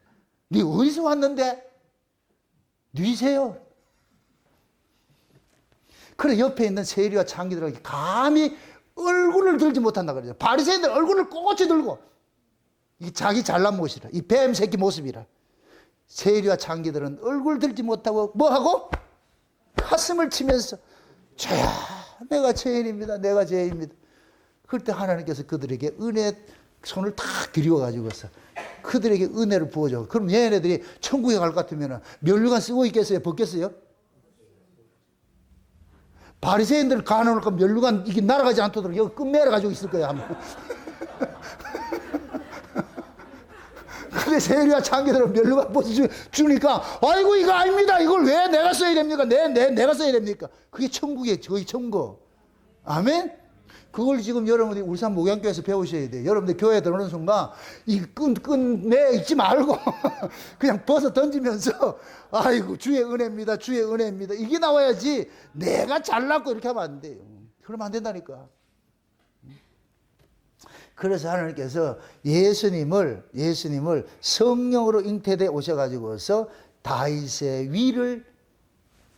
네 어디서 왔는데? 뉘세요. 그래 옆에 있는 세리와 창기들에게 감히 얼굴을 들지 못한다 그러죠. 바리새인들 얼굴을 꼿꼿이 들고 이 자기 잘난 모습이라, 이 뱀 새끼 모습이라. 세리와 창기들은 얼굴 들지 못하고 뭐하고? 가슴을 치면서 저야 내가 죄인입니다. 내가 죄인입니다. 그럴 때 하나님께서 그들에게 은혜 손을 탁 들여가지고서 그들에게 은혜를 부어줘. 그럼 얘네들이 천국에 갈 것 같으면 면류관 쓰고 있겠어요? 벗겠어요? 바리새인들 가놓을 거면 면류관 이게 날아가지 않도록 여기 끝매러 가지고 있을 거야 아마. 근데 세리와 창기들은 면류관 벗어주니까 아이고 이거 아닙니다. 이걸 왜 내가 써야 됩니까? 내가 써야 됩니까? 그게 천국이에요. 거의 천국. 아멘? 그걸 지금 여러분들이 울산 목양교회에서 배우셔야 돼요. 여러분들 교회에 들어오는 순간 이 끈매 있지 말고 그냥 벗어 던지면서 아이고 주의 은혜입니다. 주의 은혜입니다. 이게 나와야지 내가 잘났고 이렇게 하면 안 돼요. 그러면 안 된다니까. 그래서 하나님께서 예수님을 성령으로 잉태돼 오셔가지고서 다윗의 위를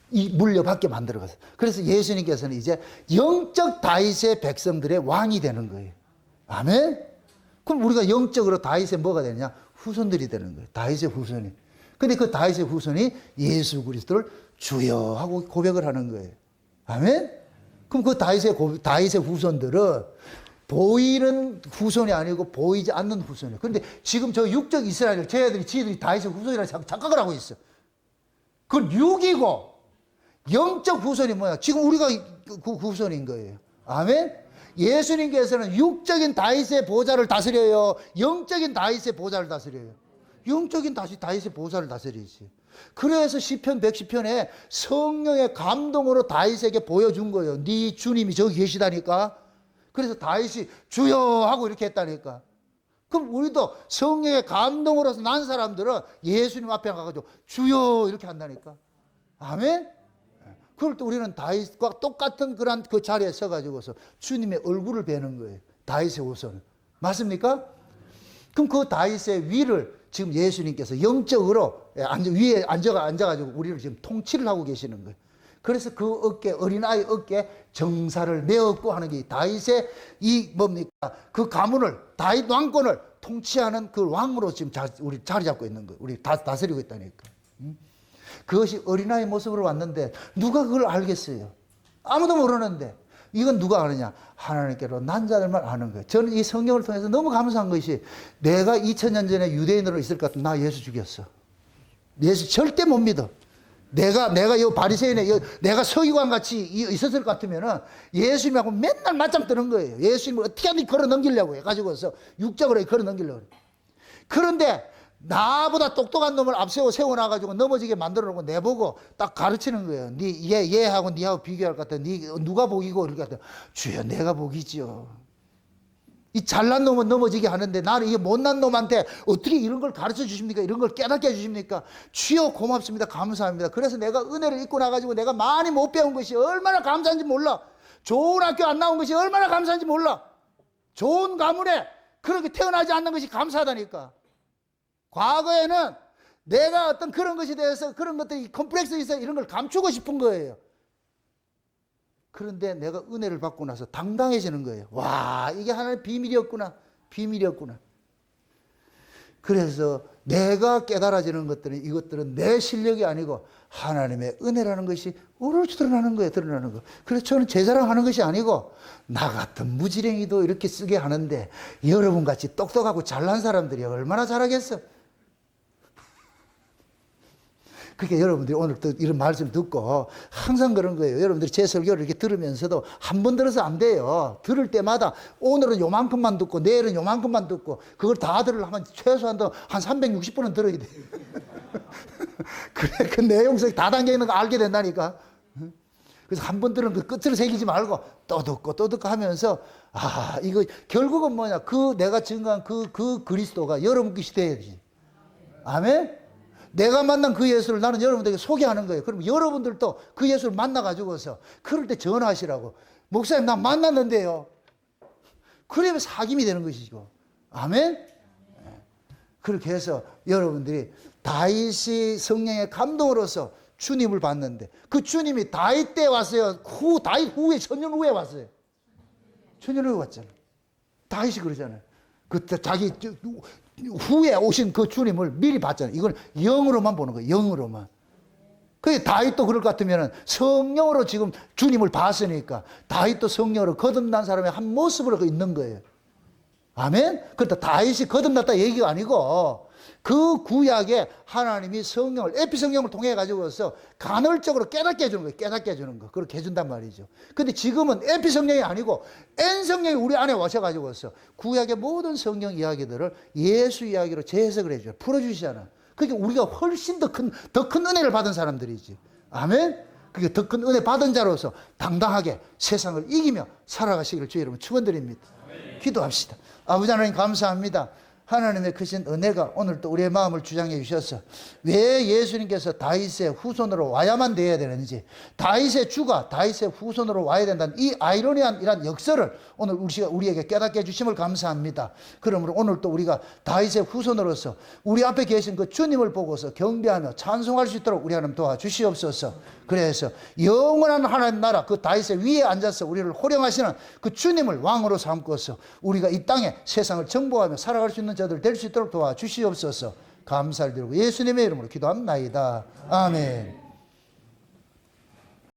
물려받게 만들어갔어요. 그래서 예수님께서는 이제 영적 다윗의 백성들의 왕이 되는 거예요. 아멘? 그럼 우리가 영적으로 다윗의 뭐가 되느냐? 후손들이 되는 거예요. 다윗의 후손이. 근데 그 다윗의 후손이 예수 그리스도를 주여 하고 고백을 하는 거예요. 아멘? 그럼 그 다윗의 후손들은 보이는 후손이 아니고 보이지 않는 후손이에요. 그런데 지금 저 육적 이스라엘, 지들이 다윗의 후손이라고 착각을 하고 있어. 그건 육이고, 영적 후손이 뭐야? 지금 우리가 그 후손인 거예요. 아멘? 예수님께서는 육적인 다윗의 보좌를 다스려요? 영적인 다윗의 보좌를 다스려요? 영적인 다윗의 보좌를 다스리지. 그래서 시편 110편에 성령의 감동으로 다윗에게 보여준 거예요. 네 주님이 저기 계시다니까. 그래서 다윗이 주여 하고 이렇게 했다니까. 그럼 우리도 성령의 감동으로서 난 사람들은 예수님 앞에 가가지고 주여 이렇게 한다니까. 아멘? 그럴 때 우리는 다윗과 똑같은 그런 그 자리에 서가지고서 주님의 얼굴을 뵈는 거예요. 다윗의 후손. 맞습니까? 그럼 그 다윗의 위를 지금 예수님께서 영적으로 위에 앉아가지고 우리를 지금 통치를 하고 계시는 거예요. 그래서 그 어깨, 어린아이 어깨에 정사를 메었고 하는 게 다윗의 이 뭡니까? 그 가문을, 다윗 왕권을 통치하는 그 왕으로 지금 우리 자리 잡고 있는 거예요. 우리 다스리고 있다니까. 그것이 어린아이 모습으로 왔는데 누가 그걸 알겠어요? 아무도 모르는데 이건 누가 아느냐? 하나님께로 난 자들만 아는 거예요. 저는 이 성경을 통해서 너무 감사한 것이 내가 2000년 전에 유대인으로 있을 것 같으면 나 예수 죽였어. 예수 절대 못 믿어. 내가 이 바리새인에 내가 서기관 같이 있었을 것 같으면은 예수님하고 맨날 맞짱 뜨는 거예요. 예수님을 어떻게 하든 걸어 넘기려고 해가지고서 육적으로 걸어 넘기려고 그래. 그런데 나보다 똑똑한 놈을 앞세워 세워놔가지고 넘어지게 만들어 놓고 내보고 딱 가르치는 거예요. 얘하고 니하고 비교할 것 같아. 누가 복이고 이럴 것 같아. 주여 내가 복이지요. 이 잘난 놈은 넘어지게 하는데 나는 이 못난 놈한테 어떻게 이런 걸 가르쳐 주십니까? 이런 걸 깨닫게 해주십니까? 주여 고맙습니다. 감사합니다. 그래서 내가 은혜를 입고 나가지고 내가 많이 못 배운 것이 얼마나 감사한지 몰라. 좋은 학교 안 나온 것이 얼마나 감사한지 몰라. 좋은 가문에 그렇게 태어나지 않는 것이 감사하다니까. 과거에는 내가 어떤 그런 것에 대해서 그런 것들이 컴플렉스 있어 이런 걸 감추고 싶은 거예요. 그런데 내가 은혜를 받고 나서 당당해지는 거예요. 와, 이게 하나님의 비밀이었구나. 비밀이었구나. 그래서 내가 깨달아지는 것들은 이것들은 내 실력이 아니고 하나님의 은혜라는 것이 오로지 드러나는 거예요. 드러나는 거. 그래서 저는 제 자랑하는 것이 아니고 나 같은 무지랭이도 이렇게 쓰게 하는데 여러분같이 똑똑하고 잘난 사람들이 얼마나 잘하겠어. 그러니까 여러분들이 오늘 또 이런 말씀 듣고 항상 그런 거예요. 여러분들이 제 설교를 이렇게 들으면서도 한 번 들어서 안 돼요. 들을 때마다 오늘은 요만큼만 듣고 내일은 요만큼만 듣고 그걸 다 들으려면 최소한 한 360번은 들어야 돼. 그래, 그 내용성이 다 담겨 있는 거 알게 된다니까. 그래서 한 번 들은 그 끝을 새기지 말고 또 듣고 하면서 이거 결국은 뭐냐. 내가 증거한 그 그리스도가 여러분 것이 돼야지. 아멘? 내가 만난 그 예수를 나는 여러분들에게 소개하는 거예요. 그럼 여러분들도 그 예수를 만나가지고서 그럴 때 전화하시라고. 목사님, 나 만났는데요. 그러면 사귐이 되는 것이죠. 아멘? 그렇게 해서 여러분들이 다윗이 성령의 감동으로서 주님을 봤는데 그 주님이 다윗 때 왔어요. 다윗 후에, 천년 후에 왔어요. 천년 후에 왔잖아요. 다윗이 그러잖아요. 그때 자기 후에 오신 그 주님을 미리 봤잖아요. 이건 영으로만 보는 거예요. 영으로만. 그게 다윗도 그럴 것 같으면 성령으로 지금 주님을 봤으니까 다윗도 성령으로 거듭난 사람의 한 모습으로 있는 거예요. 아멘? 그러니까 다윗이 거듭났다 얘기가 아니고 그 구약에 하나님이 성령을, 에피성령을 통해 가지고서 간헐적으로 깨닫게 해주는 거예요. 깨닫게 해주는 거. 그렇게 해준단 말이죠. 근데 지금은 에피성령이 아니고 N성령이 우리 안에 와셔가지고서 구약의 모든 성령 이야기들을 예수 이야기로 재해석을 해줘요. 풀어주시잖아. 그러니까 우리가 훨씬 더 큰 은혜를 받은 사람들이지. 아멘? 그게 더 큰 은혜 받은 자로서 당당하게 세상을 이기며 살아가시기를 주의 이름으로 축원드립니다. 기도합시다. 아버지 하나님 감사합니다. 하나님의 크신 은혜가 오늘 또 우리의 마음을 주장해 주셔서 왜 예수님께서 다윗의 후손으로 와야만 돼야 되는지, 다윗의 주가 다윗의 후손으로 와야 된다는 이 아이러니한 이런 역설을 오늘 우리에게 깨닫게 해주심을 감사합니다. 그러므로 오늘 또 우리가 다윗의 후손으로서 우리 앞에 계신 그 주님을 보고서 경배하며 찬송할 수 있도록 우리 하나님 도와주시옵소서. 그래서 영원한 하나님 나라 그 다윗의 위에 앉아서 우리를 호령하시는 그 주님을 왕으로 삼고서 우리가 이 땅에 세상을 정복하며 살아갈 수 있는 자들 될 수 있도록 도와주시옵소서. 감사를 드리고 예수님의 이름으로 기도합나이다. 아멘.